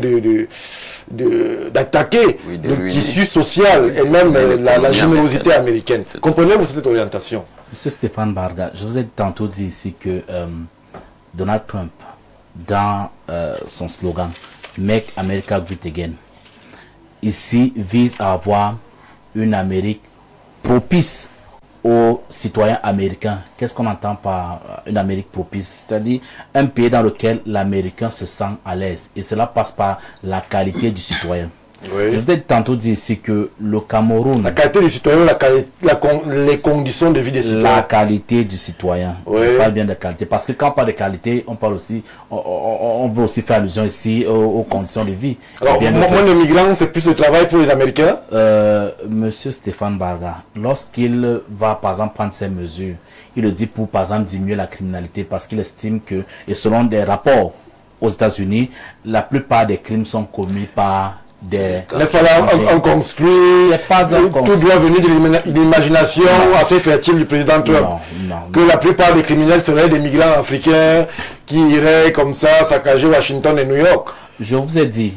d'attaquer le tissu social et même la générosité américaine. Comprenez-vous cette orientation? Monsieur Stéphane Barga, je vous ai tantôt dit ici que Donald Trump, dans son slogan « Make America Great Again », ici vise à avoir une Amérique propice aux citoyens américains. Qu'est-ce qu'on entend par une Amérique propice? C'est-à-dire un pays dans lequel l'Américain se sent à l'aise. Et cela passe par la qualité du citoyen. Oui. Je vous ai tantôt dit ici que le Cameroun... La qualité du citoyen, les conditions de vie des citoyens. La qualité du citoyen. Oui. Je parle bien de qualité. Parce que quand on parle de qualité, on parle aussi... On veut aussi faire allusion ici aux conditions de vie. Alors, moins de migrants, c'est plus de travail pour les Américains? Monsieur Stéphane Barga, lorsqu'il va, par exemple, prendre ces mesures, il le dit pour, par exemple, diminuer la criminalité parce qu'il estime que, et selon des rapports aux États-Unis, la plupart des crimes sont commis par... N'est-ce pas là, on construit, tout doit venir de l'imagination assez fertile du président Trump. Que la plupart des criminels seraient des migrants africains qui iraient comme ça saccager Washington et New York. Je vous ai dit,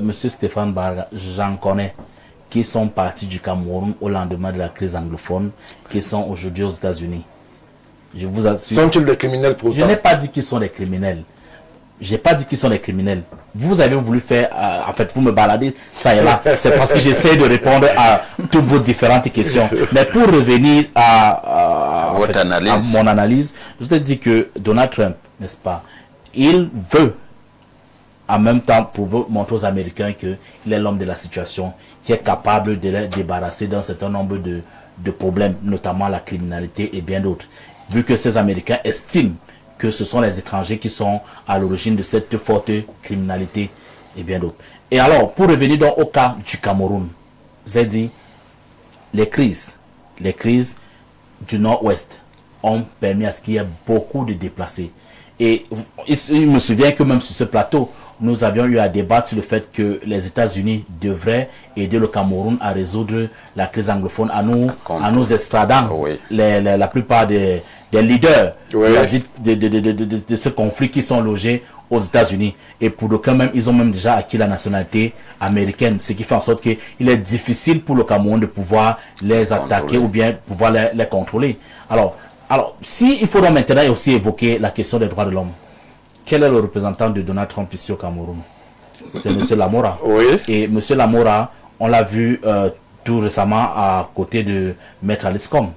monsieur Stéphane Barga, j'en connais, qui sont partis du Cameroun au lendemain de la crise anglophone, qui sont aujourd'hui aux États-Unis. Je vous assure. Sont-ils des criminels pour Je n'ai pas dit qu'ils sont des criminels. J'ai pas dit qu'ils sont des criminels. Vous avez voulu faire, en fait, vous me baladez, ça et là. C'est parce que j'essaie de répondre à toutes vos différentes questions. Mais pour revenir à mon analyse, je vous ai dit que Donald Trump, n'est-ce pas, il veut, en même temps, pour montrer aux Américains qu'il est l'homme de la situation, qui est capable de les débarrasser d'un certain nombre de problèmes, notamment la criminalité et bien d'autres. Vu que ces Américains estiment que ce sont les étrangers qui sont à l'origine de cette forte criminalité et bien d'autres. Et alors, pour revenir donc au cas du Cameroun, j'ai dit, les crises du Nord-Ouest ont permis à ce qu'il y ait beaucoup de déplacés. Et il me souvient que même sur ce plateau, nous avions eu à débattre sur le fait que les États-Unis devraient aider le Cameroun à résoudre la crise anglophone, à nous extradant la plupart des leaders de ce conflit qui sont logés aux États-Unis. Et pour le cas même, ils ont même déjà acquis la nationalité américaine, ce qui fait en sorte qu'il est difficile pour le Cameroun de pouvoir les attaquer ou bien pouvoir les contrôler. Alors, si il faudra maintenant aussi évoquer la question des droits de l'homme, quel est le représentant de Donald Trump ici au Cameroun? C'est M. Lamora. Oui. Et M. Lamora, on l'a vu tout récemment à côté de Maître Aliscom.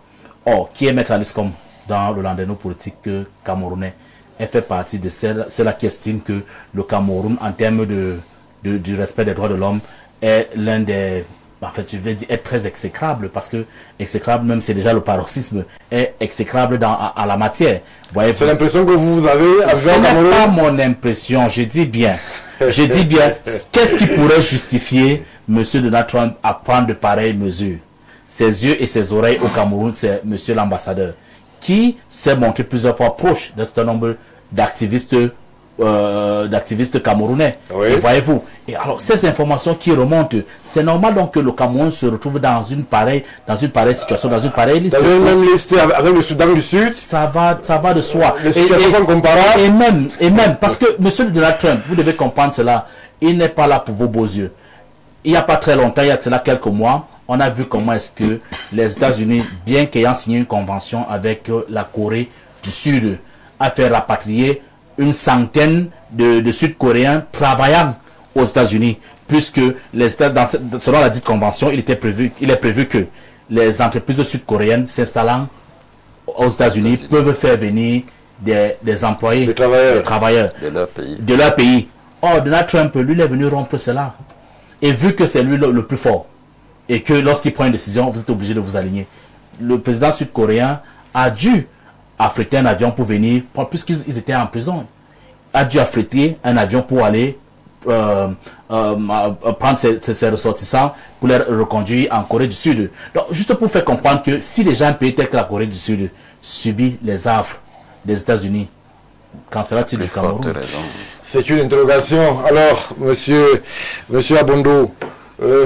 Or, qui est Maître Aliscom dans le landerneau politique camerounais? Elle fait partie de ceux-là qui estiment que le Cameroun, en termes du respect des droits de l'homme, est l'un des... En fait, je vais dire est très exécrable, parce que exécrable, même c'est déjà le paroxysme, est exécrable à la matière. C'est l'impression que vous avez avec Ce n'est pas mon impression, je dis bien. Je dis bien, qu'est-ce qui pourrait justifier M. Donald Trump à prendre de pareilles mesures? Ses yeux et ses oreilles au Cameroun, c'est M. l'ambassadeur, qui s'est montré plusieurs fois proche d'un certain nombre d'activistes camerounais. Oui. Et voyez-vous, et alors ces informations qui remontent, c'est normal donc que le Cameroun se retrouve dans une pareille situation, dans une pareille liste. Vous avez même listé avec le Soudan du Sud. Ça va de soi. Les situations sont comparables. Et même, parce que M. Donald Trump, vous devez comprendre cela, il n'est pas là pour vos beaux yeux. Il n'y a pas très longtemps, il y a de cela quelques mois, on a vu comment est-ce que les États-Unis, bien qu'ayant signé une convention avec la Corée du Sud, a fait rapatrier une centaine de Sud-Coréens travaillant aux États-Unis, puisque selon la dite convention, il est prévu que les entreprises sud-coréennes s'installant aux États-Unis peuvent faire venir des employés, des travailleurs de leur pays. Or, Donald Trump, lui, il est venu rompre cela. Et vu que c'est lui le plus fort, et que lorsqu'il prend une décision, vous êtes obligé de vous aligner, le président sud-coréen a dû affréter un avion pour venir, puisqu'ils étaient en prison, a dû affréter un avion pour aller prendre ses ressortissants pour les reconduire en Corée du Sud. Donc, juste pour faire comprendre que si déjà un pays tel que la Corée du Sud subit les affres des États-Unis, qu'en sera-t-il du Cameroun? C'est une interrogation. Alors, monsieur Abondo,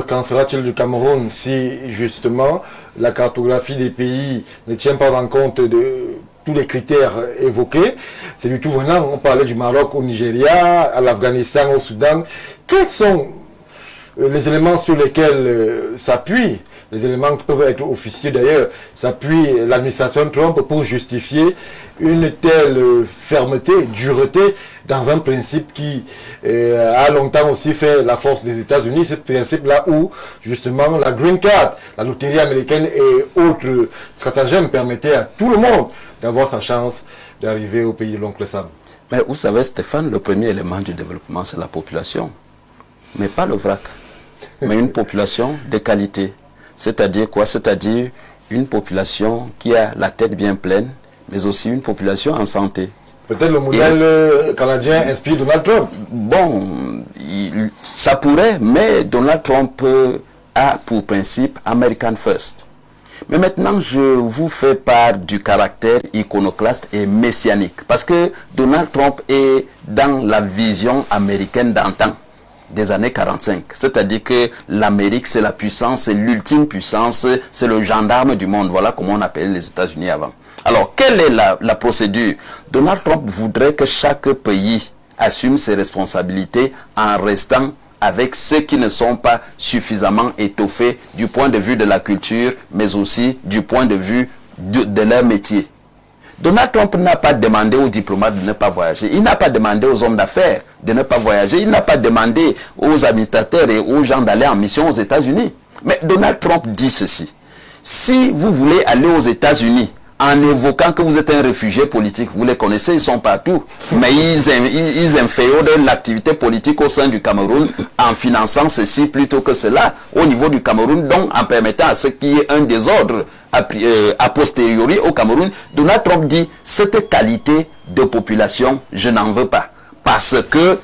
qu'en sera-t-il du Cameroun si justement la cartographie des pays ne tient pas en compte de tous les critères évoqués? C'est du tout venant. On parlait du Maroc au Nigeria, à l'Afghanistan, au Soudan. Quels sont les éléments sur lesquels s'appuie, les éléments qui peuvent être officieux d'ailleurs, s'appuie l'administration Trump pour justifier une telle fermeté, dureté dans un principe qui a longtemps aussi fait la force des États-Unis, ce principe-là où justement la Green Card, la loterie américaine et autres stratagèmes permettaient à tout le monde d'avoir sa chance d'arriver au pays de l'oncle Sam. Mais vous savez, Stéphane, le premier élément du développement, c'est la population. Mais pas le vrac, mais une population de qualité. C'est-à-dire quoi? C'est-à-dire une population qui a la tête bien pleine, mais aussi une population en santé. Peut-être le modèle canadien inspire Donald Trump. Bon, ça pourrait, mais Donald Trump a pour principe American First. Mais maintenant, je vous fais part du caractère iconoclaste et messianique. Parce que Donald Trump est dans la vision américaine d'antan, des années 45. C'est-à-dire que l'Amérique, c'est la puissance, c'est l'ultime puissance, c'est le gendarme du monde. Voilà comment on appelait les États-Unis avant. Alors, quelle est la procédure? Donald Trump voudrait que chaque pays assume ses responsabilités en restant avec ceux qui ne sont pas suffisamment étoffés du point de vue de la culture, mais aussi du point de vue de leur métier. Donald Trump n'a pas demandé aux diplomates de ne pas voyager. Il n'a pas demandé aux hommes d'affaires de ne pas voyager. Il n'a pas demandé aux administrateurs et aux gens d'aller en mission aux États-Unis. Mais Donald Trump dit ceci. Si vous voulez aller aux États-Unis en évoquant que vous êtes un réfugié politique, vous les connaissez, ils sont partout. Mais ils inféodent l'activité politique au sein du Cameroun en finançant ceci plutôt que cela au niveau du Cameroun, donc en permettant à ce qu'il y ait un désordre a posteriori au Cameroun. Donald Trump dit, cette qualité de population, je n'en veux pas. Parce que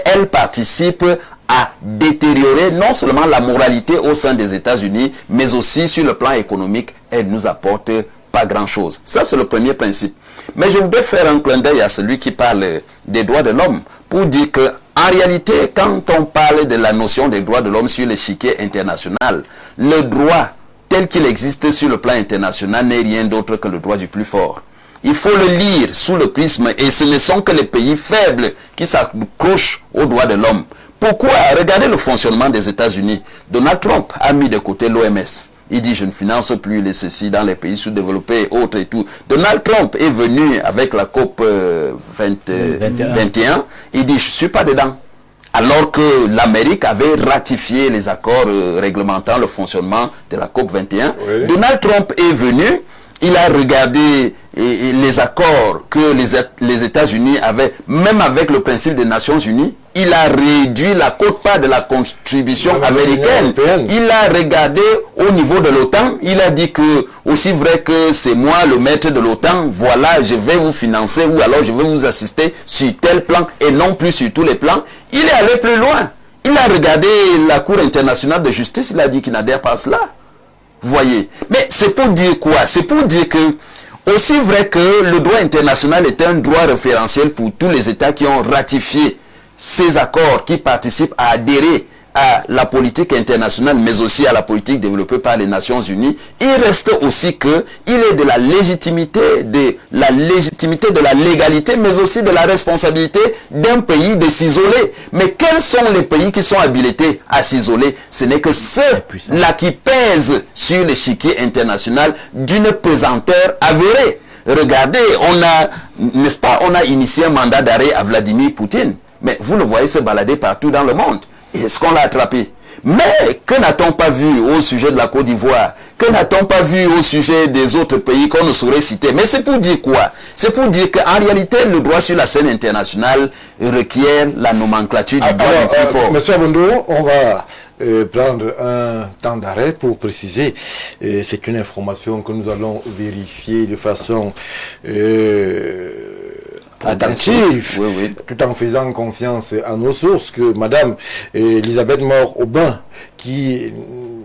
elle participe à détériorer non seulement la moralité au sein des États-Unis, mais aussi sur le plan économique, elle nous apporte pas grand-chose. Ça, c'est le premier principe. Mais je voudrais faire un clin d'œil à celui qui parle des droits de l'homme pour dire que, en réalité, quand on parle de la notion des droits de l'homme sur l'échiquier international, le droit tel qu'il existe sur le plan international n'est rien d'autre que le droit du plus fort. Il faut le lire sous le prisme et ce ne sont que les pays faibles qui s'accrochent aux droits de l'homme. Pourquoi? Regardez le fonctionnement des États-Unis. Donald Trump a mis de côté l'OMS. Il dit je ne finance plus les ceci dans les pays sous-développés et autres et tout. Donald Trump est venu avec la COP 21. Il dit je ne suis pas dedans. Alors que l'Amérique avait ratifié les accords réglementant le fonctionnement de la COP 21. Oui. Donald Trump est venu, il a regardé les accords que les États-Unis avaient, même avec le principe des Nations Unies. Il a réduit la quote-part de la contribution américaine. Il a regardé au niveau de l'OTAN. Il a dit que, aussi vrai que c'est moi le maître de l'OTAN, voilà, je vais vous financer ou alors je vais vous assister sur tel plan et non plus sur tous les plans. Il est allé plus loin. Il a regardé la Cour internationale de justice. Il a dit qu'il n'adhère pas à cela. Vous voyez. Mais c'est pour dire quoi? C'est pour dire que, aussi vrai que le droit international est un droit référentiel pour tous les États qui ont ratifié ces accords, qui participent à adhérer à la politique internationale, mais aussi à la politique développée par les Nations Unies, il reste aussi que il est de la légitimité, de la légalité, mais aussi de la responsabilité d'un pays de s'isoler. Mais quels sont les pays qui sont habilités à s'isoler? Ce n'est que ceux-là qui pèsent sur l'échiquier international d'une pesanteur avérée. Regardez, n'est-ce pas, on a initié un mandat d'arrêt à Vladimir Poutine. Mais vous le voyez se balader partout dans le monde. Est-ce qu'on l'a attrapé? Mais que n'a-t-on pas vu au sujet de la Côte d'Ivoire? Que n'a-t-on pas vu au sujet des autres pays qu'on ne saurait citer? Mais c'est pour dire quoi? C'est pour dire qu'en réalité, le droit sur la scène internationale requiert la nomenclature du droit du plus fort. Monsieur Abondo, on va prendre un temps d'arrêt pour préciser. C'est une information que nous allons vérifier de façon attentive, oui. Tout en faisant confiance à nos sources, que Madame Elisabeth Mor-Aubin, qui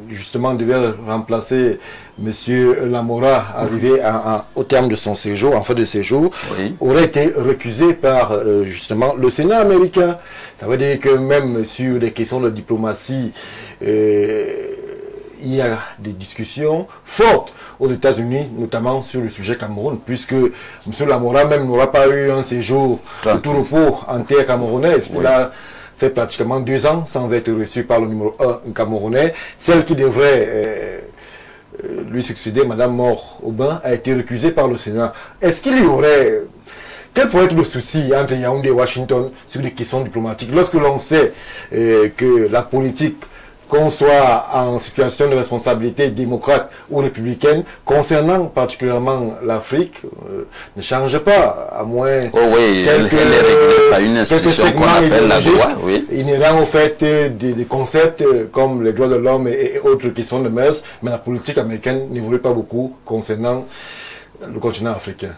justement devait remplacer Monsieur Lamora, arrivé au terme de son séjour, en fin de séjour, oui, aurait été recusée par justement le Sénat américain. Ça veut dire que même sur des questions de diplomatie, il y a des discussions fortes aux États-Unis, notamment sur le sujet Cameroun, puisque M. Lamora même n'aura pas eu un séjour de tout repos en terre camerounaise. Oui. Il a fait pratiquement 2 ans sans être reçu par le numéro 1 camerounais. Celle qui devrait lui succéder, Mme Mor-Aubin, a été recusée par le Sénat. Est-ce qu'il y aurait... Quel pourrait être le souci entre Yaoundé et Washington sur des questions diplomatiques, lorsque l'on sait que la politique, qu'on soit en situation de responsabilité démocrate ou républicaine, concernant particulièrement l'Afrique, ne change pas, à moins elle est régulée par une institution qu'on appelle la loi, oui. Inhérent au fait des concepts comme les droits de l'homme et autres questions de mœurs, mais la politique américaine n'évolue pas beaucoup concernant le continent africain.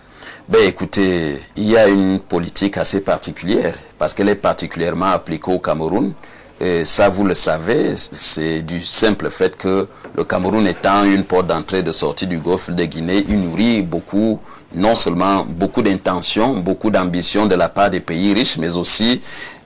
Ben écoutez, il y a une politique assez particulière, parce qu'elle est particulièrement appliquée au Cameroun. Et ça, vous le savez, c'est du simple fait que le Cameroun étant une porte d'entrée de sortie du golfe de Guinée, il nourrit beaucoup, non seulement beaucoup d'intentions, beaucoup d'ambitions de la part des pays riches, mais aussi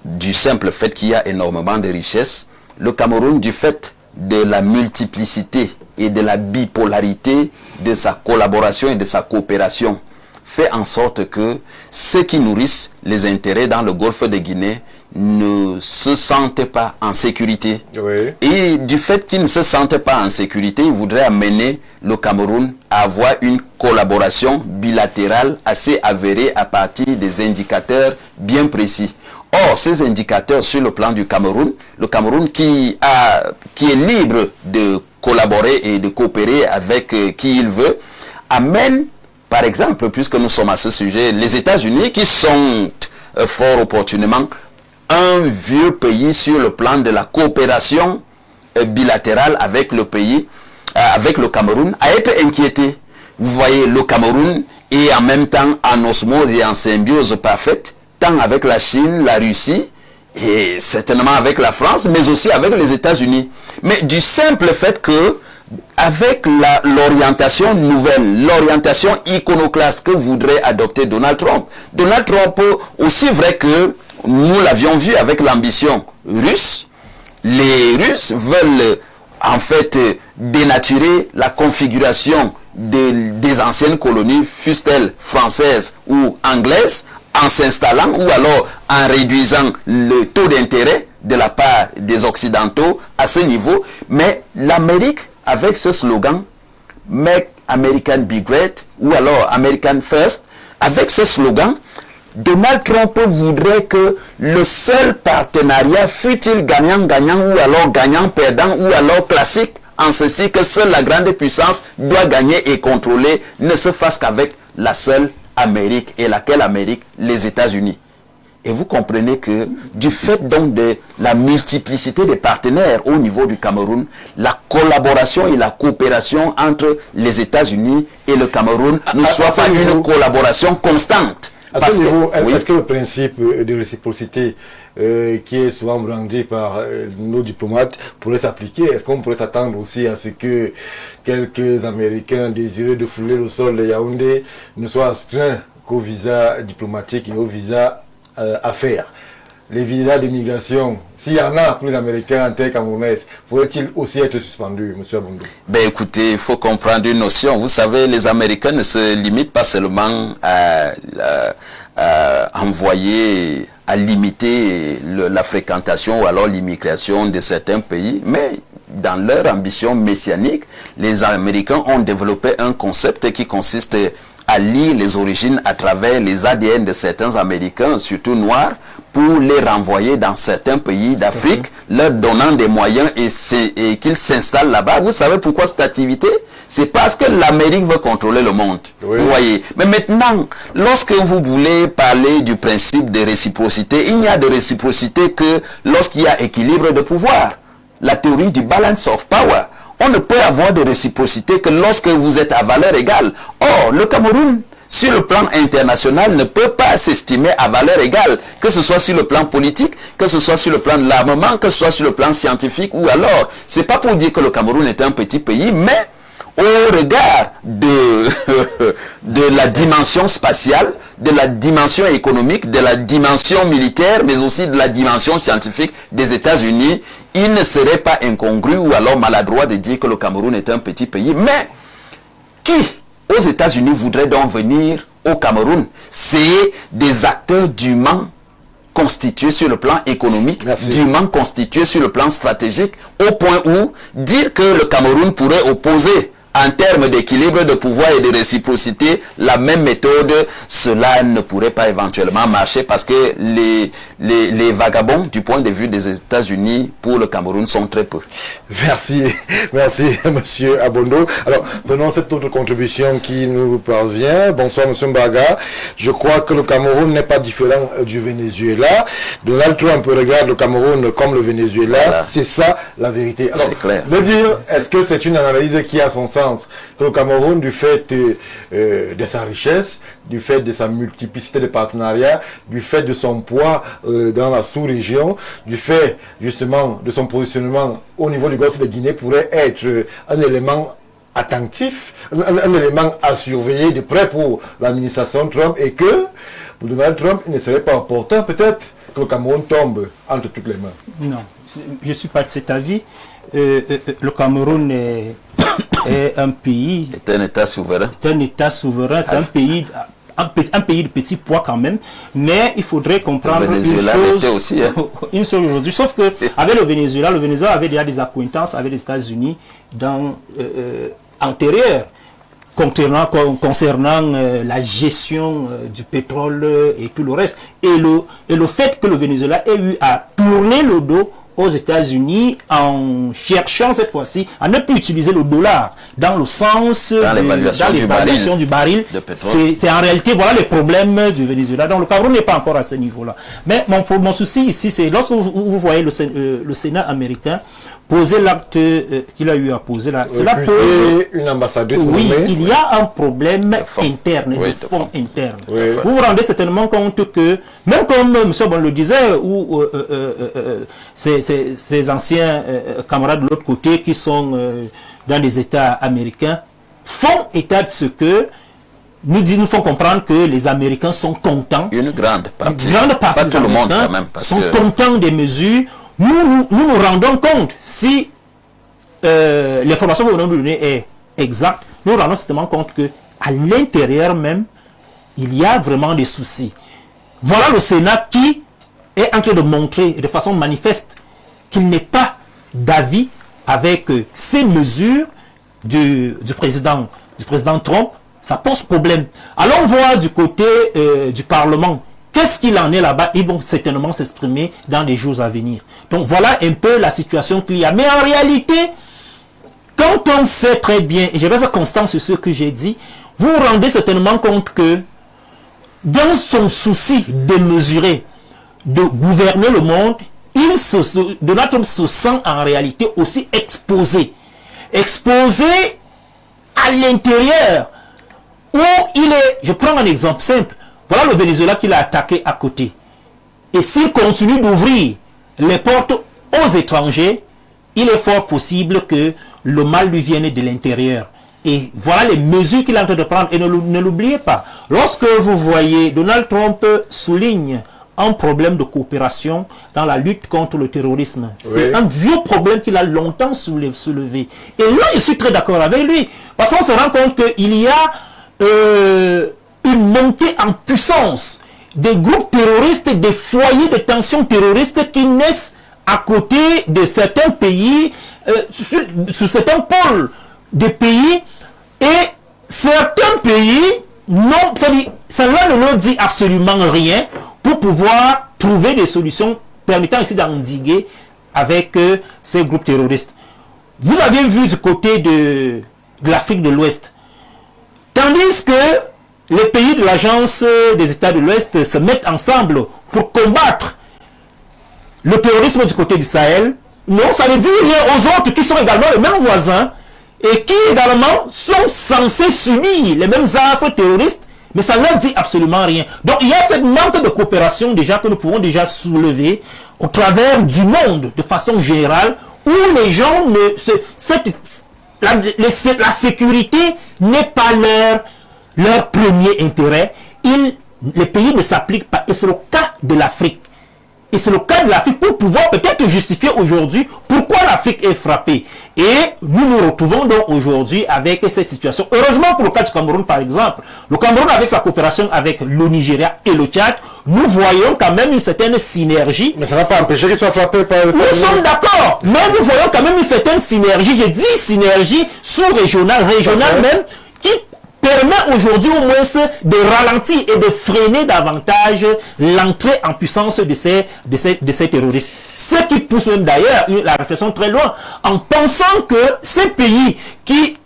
du simple fait qu'il y a énormément de richesses. Le Cameroun, du fait de la multiplicité et de la bipolarité de sa collaboration et de sa coopération, fait en sorte que ceux qui nourrissent les intérêts dans le golfe de Guinée ne se sentent pas en sécurité. Oui. Et du fait qu'ils ne se sentent pas en sécurité, ils voudraient amener le Cameroun à avoir une collaboration bilatérale assez avérée à partir des indicateurs bien précis. Or, ces indicateurs sur le plan du Cameroun, le Cameroun qui est libre de collaborer et de coopérer avec qui il veut, amène, par exemple, puisque nous sommes à ce sujet, les États-Unis qui sont fort opportunément un vieux pays sur le plan de la coopération bilatérale avec le pays, avec le Cameroun, à être inquiété. Vous voyez, le Cameroun est en même temps en osmose et en symbiose parfaite, tant avec la Chine, la Russie, et certainement avec la France, mais aussi avec les États-Unis. Mais du simple fait que, avec l'orientation nouvelle, l'orientation iconoclaste que voudrait adopter Donald Trump, aussi vrai que nous l'avions vu avec l'ambition russe, les Russes veulent en fait dénaturer la configuration des anciennes colonies, fussent-elles françaises ou anglaises, en s'installant ou alors en réduisant le taux d'intérêt de la part des Occidentaux à ce niveau. Mais l'Amérique, avec ce slogan « Make American Be Great » ou alors « American First », avec ce slogan, Donald Trump voudrait que le seul partenariat, fût-il gagnant-gagnant ou alors gagnant-perdant ou alors classique, en ceci que seule la grande puissance doit gagner et contrôler, ne se fasse qu'avec la seule Amérique. Et laquelle Amérique? Les États-Unis. Et vous comprenez que du fait donc de la multiplicité des partenaires au niveau du Cameroun, la collaboration et la coopération entre les États-Unis et le Cameroun ne soit pas une collaboration constante. À ce niveau, est-ce que le principe de réciprocité qui est souvent brandi par nos diplomates pourrait s'appliquer? Est-ce qu'on pourrait s'attendre aussi à ce que quelques Américains désireux de fouler le sol de Yaoundé ne soient astreints qu'au visa diplomatique et au visa affaires? Les visas d'immigration, s'il y en a pour les Américains en terre camerounaise, pourraient-ils aussi être suspendus, M. Abondo? Ben écoutez, il faut comprendre une notion. Vous savez, les Américains ne se limitent pas seulement à envoyer, à limiter la fréquentation ou alors l'immigration de certains pays, mais dans leur ambition messianique, les Américains ont développé un concept qui consiste à lire les origines à travers les ADN de certains Américains, surtout noirs, pour les renvoyer dans certains pays d'Afrique, leur donnant des moyens et qu'ils s'installent là-bas. Vous savez pourquoi cette activité? C'est parce que l'Amérique veut contrôler le monde. Oui. Vous voyez. Mais maintenant, lorsque vous voulez parler du principe de réciprocité, il n'y a de réciprocité que lorsqu'il y a équilibre de pouvoir. La théorie du balance of power. On ne peut avoir de réciprocité que lorsque vous êtes à valeur égale. Or, le Cameroun, sur le plan international, ne peut pas s'estimer à valeur égale, que ce soit sur le plan politique, que ce soit sur le plan de l'armement, que ce soit sur le plan scientifique, ou alors, c'est pas pour dire que le Cameroun est un petit pays, mais au regard de la dimension spatiale, de la dimension économique, de la dimension militaire, mais aussi de la dimension scientifique des États-Unis, il ne serait pas incongru ou alors maladroit de dire que le Cameroun est un petit pays. Mais qui, aux États-Unis, voudrait donc venir au Cameroun? C'est des acteurs dûment constitués sur le plan économique, dûment constitués sur le plan stratégique, au point où dire que le Cameroun pourrait opposer en termes d'équilibre de pouvoir et de réciprocité la même méthode, cela ne pourrait pas éventuellement marcher parce que les vagabonds du point de vue des États-Unis pour le Cameroun sont très peu. Merci monsieur Abondo. Alors, prenons cette autre contribution qui nous parvient. Bonsoir monsieur Mbarga. Je crois que le Cameroun n'est pas différent du Venezuela. Donald Trump regarde le Cameroun comme le Venezuela. Voilà. C'est ça la vérité. Alors, c'est clair. De dire, est-ce que c'est une analyse qui a son sens? Que le Cameroun, du fait de sa richesse, du fait de sa multiplicité de partenariats, du fait de son poids dans la sous-région, du fait justement de son positionnement au niveau du golfe de Guinée, pourrait être un élément attentif, un élément à surveiller de près pour l'administration Trump, et que pour Donald Trump, il ne serait pas opportun peut-être que le Cameroun tombe entre toutes les mains. Non, je ne suis pas de cet avis. Le Cameroun est un pays... C'est un État souverain. C'est un État souverain, c'est un pays de petit poids quand même. Mais il faudrait comprendre une chose aujourd'hui. Sauf qu'avec le Venezuela avait déjà des accointances avec les États-Unis antérieures. Concernant la gestion du pétrole et tout le reste. Et le fait que le Venezuela ait eu à tourner le dos aux États-Unis en cherchant cette fois-ci à ne plus utiliser le dollar dans le sens dans l'évaluation du baril. C'est en réalité, voilà les problèmes du Venezuela. Donc le Cameroun n'est pas encore à ce niveau-là. Mais mon souci ici, c'est lorsque vous voyez le Sénat américain poser l'acte qu'il a eu à poser là, cela pose une ambassadrice. Oui, il y a un problème interne, de fond interne. Oui. Vous vous rendez certainement compte que, même comme M. Bon le disait, ou ces anciens camarades de l'autre côté qui sont dans les États américains font état de ce que nous font comprendre que les Américains sont contents. Une grande partie des Américains sont contents des mesures. Nous rendons compte, si l'information que nous venons de donner est exacte, nous nous rendons certainement compte que à l'intérieur même, il y a vraiment des soucis. Voilà le Sénat qui est en train de montrer de façon manifeste qu'il n'est pas d'avis avec ces mesures du président Trump. Ça pose problème. Allons voir du côté du Parlement. Qu'est-ce qu'il en est là-bas? Ils vont certainement s'exprimer dans les jours à venir. Donc voilà un peu la situation qu'il y a. Mais en réalité, quand on sait très bien, et je vais être constant sur ce que j'ai dit, vous vous rendez certainement compte que dans son souci de mesurer, de gouverner le monde, Donald Trump se sent en réalité aussi exposé. Exposé à l'intérieur, où il est, je prends un exemple simple, voilà le Venezuela qu'il a attaqué à côté. Et s'il continue d'ouvrir les portes aux étrangers, il est fort possible que le mal lui vienne de l'intérieur. Et voilà les mesures qu'il est en train de prendre. Et ne l'oubliez pas, lorsque vous voyez Donald Trump souligne un problème de coopération dans la lutte contre le terrorisme. Oui. C'est un vieux problème qu'il a longtemps soulevé. Et là, je suis très d'accord avec lui. Parce qu'on se rend compte qu'il y a une montée en puissance des groupes terroristes, des foyers de tensions terroristes qui naissent à côté de certains pays, sur certains pôles des pays, et certains pays, non, cela ne nous dit absolument rien pour pouvoir trouver des solutions permettant ici d'endiguer avec ces groupes terroristes. Vous avez vu du côté de l'Afrique de l'Ouest, tandis que les pays de l'Agence des États de l'Ouest se mettent ensemble pour combattre le terrorisme du côté du Sahel, non, ça ne dit rien aux autres qui sont également les mêmes voisins et qui également sont censés subir les mêmes affres terroristes, mais ça ne leur dit absolument rien. Donc il y a cette manque de coopération déjà que nous pouvons déjà soulever au travers du monde de façon générale, où les gens la sécurité n'est pas leur premier intérêt. Les pays ne s'appliquent pas, et c'est le cas de l'Afrique. Et c'est le cas de l'Afrique pour pouvoir peut-être justifier aujourd'hui pourquoi l'Afrique est frappée. Et nous nous retrouvons donc aujourd'hui avec cette situation. Heureusement pour le cas du Cameroun par exemple, le Cameroun avec sa coopération avec le Nigeria et le Tchad, nous voyons quand même une certaine synergie. Mais ça n'a pas empêché qu'ils soient frappés par le Nous sommes d'accord, mais nous voyons quand même une certaine synergie, je dis synergie sous-régionale, régionale même, qui permet aujourd'hui au moins de ralentir et de freiner davantage l'entrée en puissance de ces terroristes. Ce qui pousse même d'ailleurs la réflexion très loin, en pensant que ces pays qui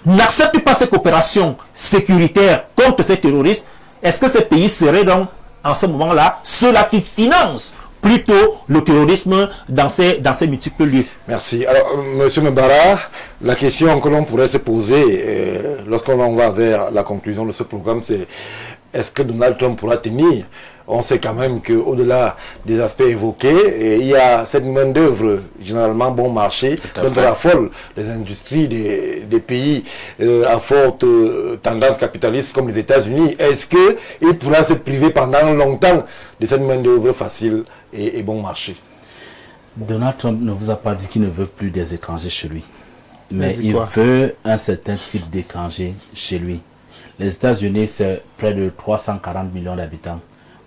n'acceptent pas ces coopérations sécuritaires contre ces terroristes, est-ce que ces pays seraient donc en ce moment-là ceux-là qui financent plutôt le terrorisme dans ces multiples lieux? Merci. Alors, M. Mbara, la question que l'on pourrait se poser lorsqu'on va vers la conclusion de ce programme, c'est est-ce que Donald Trump pourra tenir? On sait quand même qu'au-delà des aspects évoqués, il y a cette main-d'œuvre généralement bon marché, dont raffole les industries des pays à forte tendance capitaliste comme les États-Unis. Est-ce qu'il pourra se priver pendant longtemps de cette main-d'œuvre facile et bon marché? Donald Trump ne vous a pas dit qu'il ne veut plus des étrangers chez lui. Mais il veut un certain type d'étrangers chez lui. Les États-Unis, c'est près de 340 millions d'habitants.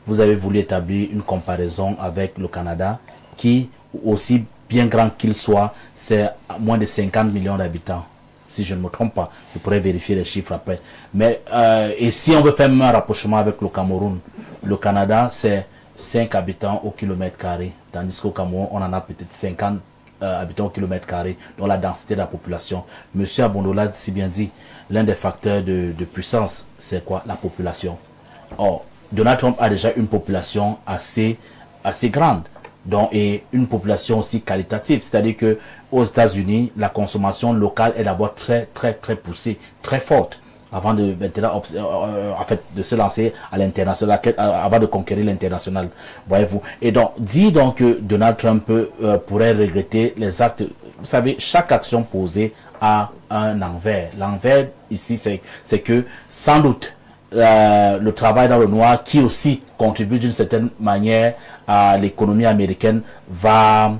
Vous avez voulu établir une comparaison avec le Canada, qui, aussi bien grand qu'il soit, c'est moins de 50 millions d'habitants. Si je ne me trompe pas, je pourrais vérifier les chiffres après. Mais, et si on veut faire un rapprochement avec le Cameroun, le Canada, c'est 5 habitants au kilomètre carré, tandis qu'au Cameroun, on en a peut-être 50 habitants au kilomètre carré, dans la densité de la population. Monsieur Abondola si bien dit, l'un des facteurs de puissance, c'est quoi? La population. Or, Donald Trump a déjà une population assez grande, donc, et une population aussi qualitative. C'est-à-dire que aux États-Unis, la consommation locale est d'abord très poussée, très forte, avant de maintenant, de se lancer à l'international, avant de conquérir l'international, voyez-vous. Et donc, dit donc que Donald Trump pourrait regretter les actes. Vous savez, chaque action posée a un envers. L'envers ici, c'est que sans doute le travail dans le noir, qui aussi contribue d'une certaine manière à l'économie américaine, va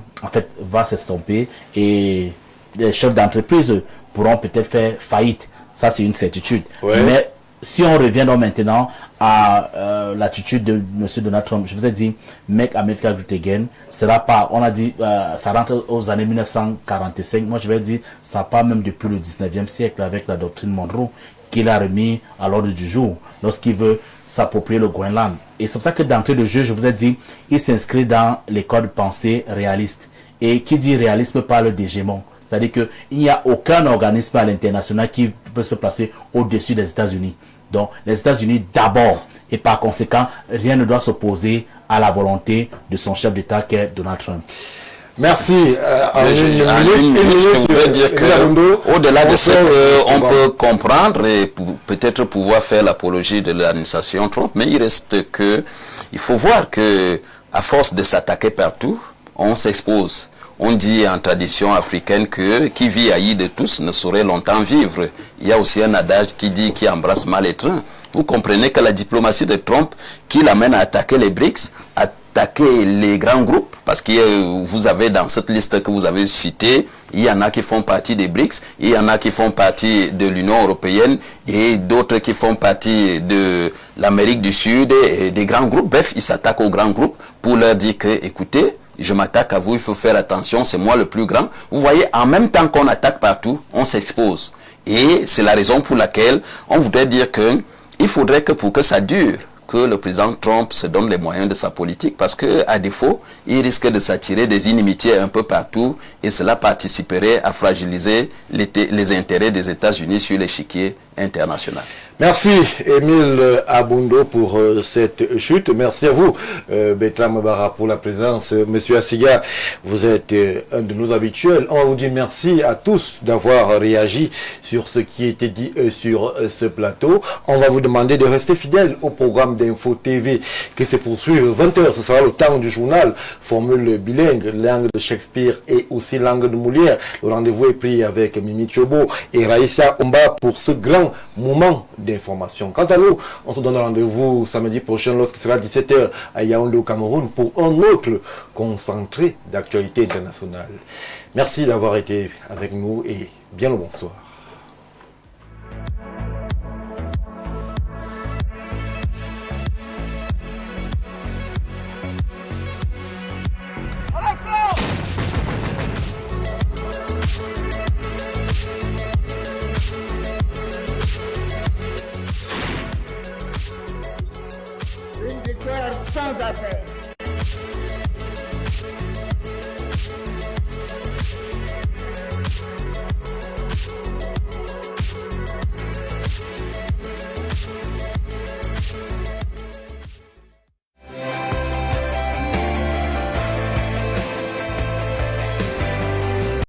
s'estomper, et les chefs d'entreprise pourront peut-être faire faillite. Ça, c'est une certitude. Ouais. Mais si on revient donc maintenant à l'attitude de M. Donald Trump, je vous ai dit, Make America Great Again, sera pas, on a dit, ça rentre aux années 1945. Moi, je vais dire, ça part même depuis le 19e siècle avec la doctrine Monroe qu'il a remis à l'ordre du jour lorsqu'il veut s'approprier le Groenland. Et c'est pour ça que d'entrée de jeu, je vous ai dit, il s'inscrit dans les codes de pensée réalistes. Et qui dit réalisme parle d'hégémon. C'est-à-dire qu'il n'y a aucun organisme à l'international qui peut se placer au-dessus des États-Unis. Donc, les États-Unis d'abord. Et par conséquent, rien ne doit s'opposer à la volonté de son chef d'État qui est Donald Trump. Merci. En une minute, je voudrais dire que, au-delà de ce qu'on peut comprendre et peut-être pouvoir faire l'apologie de l'administration Trump, mais il reste que, il faut voir que, à force de s'attaquer partout, on s'expose. On dit en tradition africaine que qui vit haï de tous ne saurait longtemps vivre. Il y a aussi un adage qui dit qui embrasse mal les trains. Vous comprenez que la diplomatie de Trump qui l'amène à attaquer les BRICS, attaquer les grands groupes, parce que vous avez dans cette liste que vous avez citée, il y en a qui font partie des BRICS, il y en a qui font partie de l'Union européenne et d'autres qui font partie de l'Amérique du Sud et des grands groupes. Bref, ils s'attaquent aux grands groupes pour leur dire que, écoutez, je m'attaque à vous, il faut faire attention, c'est moi le plus grand. Vous voyez, en même temps qu'on attaque partout, on s'expose. Et c'est la raison pour laquelle on voudrait dire que il faudrait que pour que ça dure, que le président Trump se donne les moyens de sa politique, parce que à défaut, il risque de s'attirer des inimitiés un peu partout et cela participerait à fragiliser les intérêts des États-Unis sur l'échiquier international. Merci Émile Abundo pour cette chute. Merci à vous Bertrand Barra pour la présence. Monsieur Assiga, vous êtes un de nos habituels. On va vous dire merci à tous d'avoir réagi sur ce qui était dit sur ce plateau. On va vous demander de rester fidèles au programme d'Info TV qui se poursuit 20h. Ce sera le temps du journal, formule bilingue, langue de Shakespeare et aussi langue de Molière. Le rendez-vous est pris avec Mimi Chobo et Raïssa Omba pour ce grand moment d'information. Quant à nous, on se donne rendez-vous samedi prochain lorsqu'il sera 17h à Yaoundé au Cameroun pour un autre concentré d'actualité internationale. Merci d'avoir été avec nous et bien le bonsoir. Une victoire sans appel.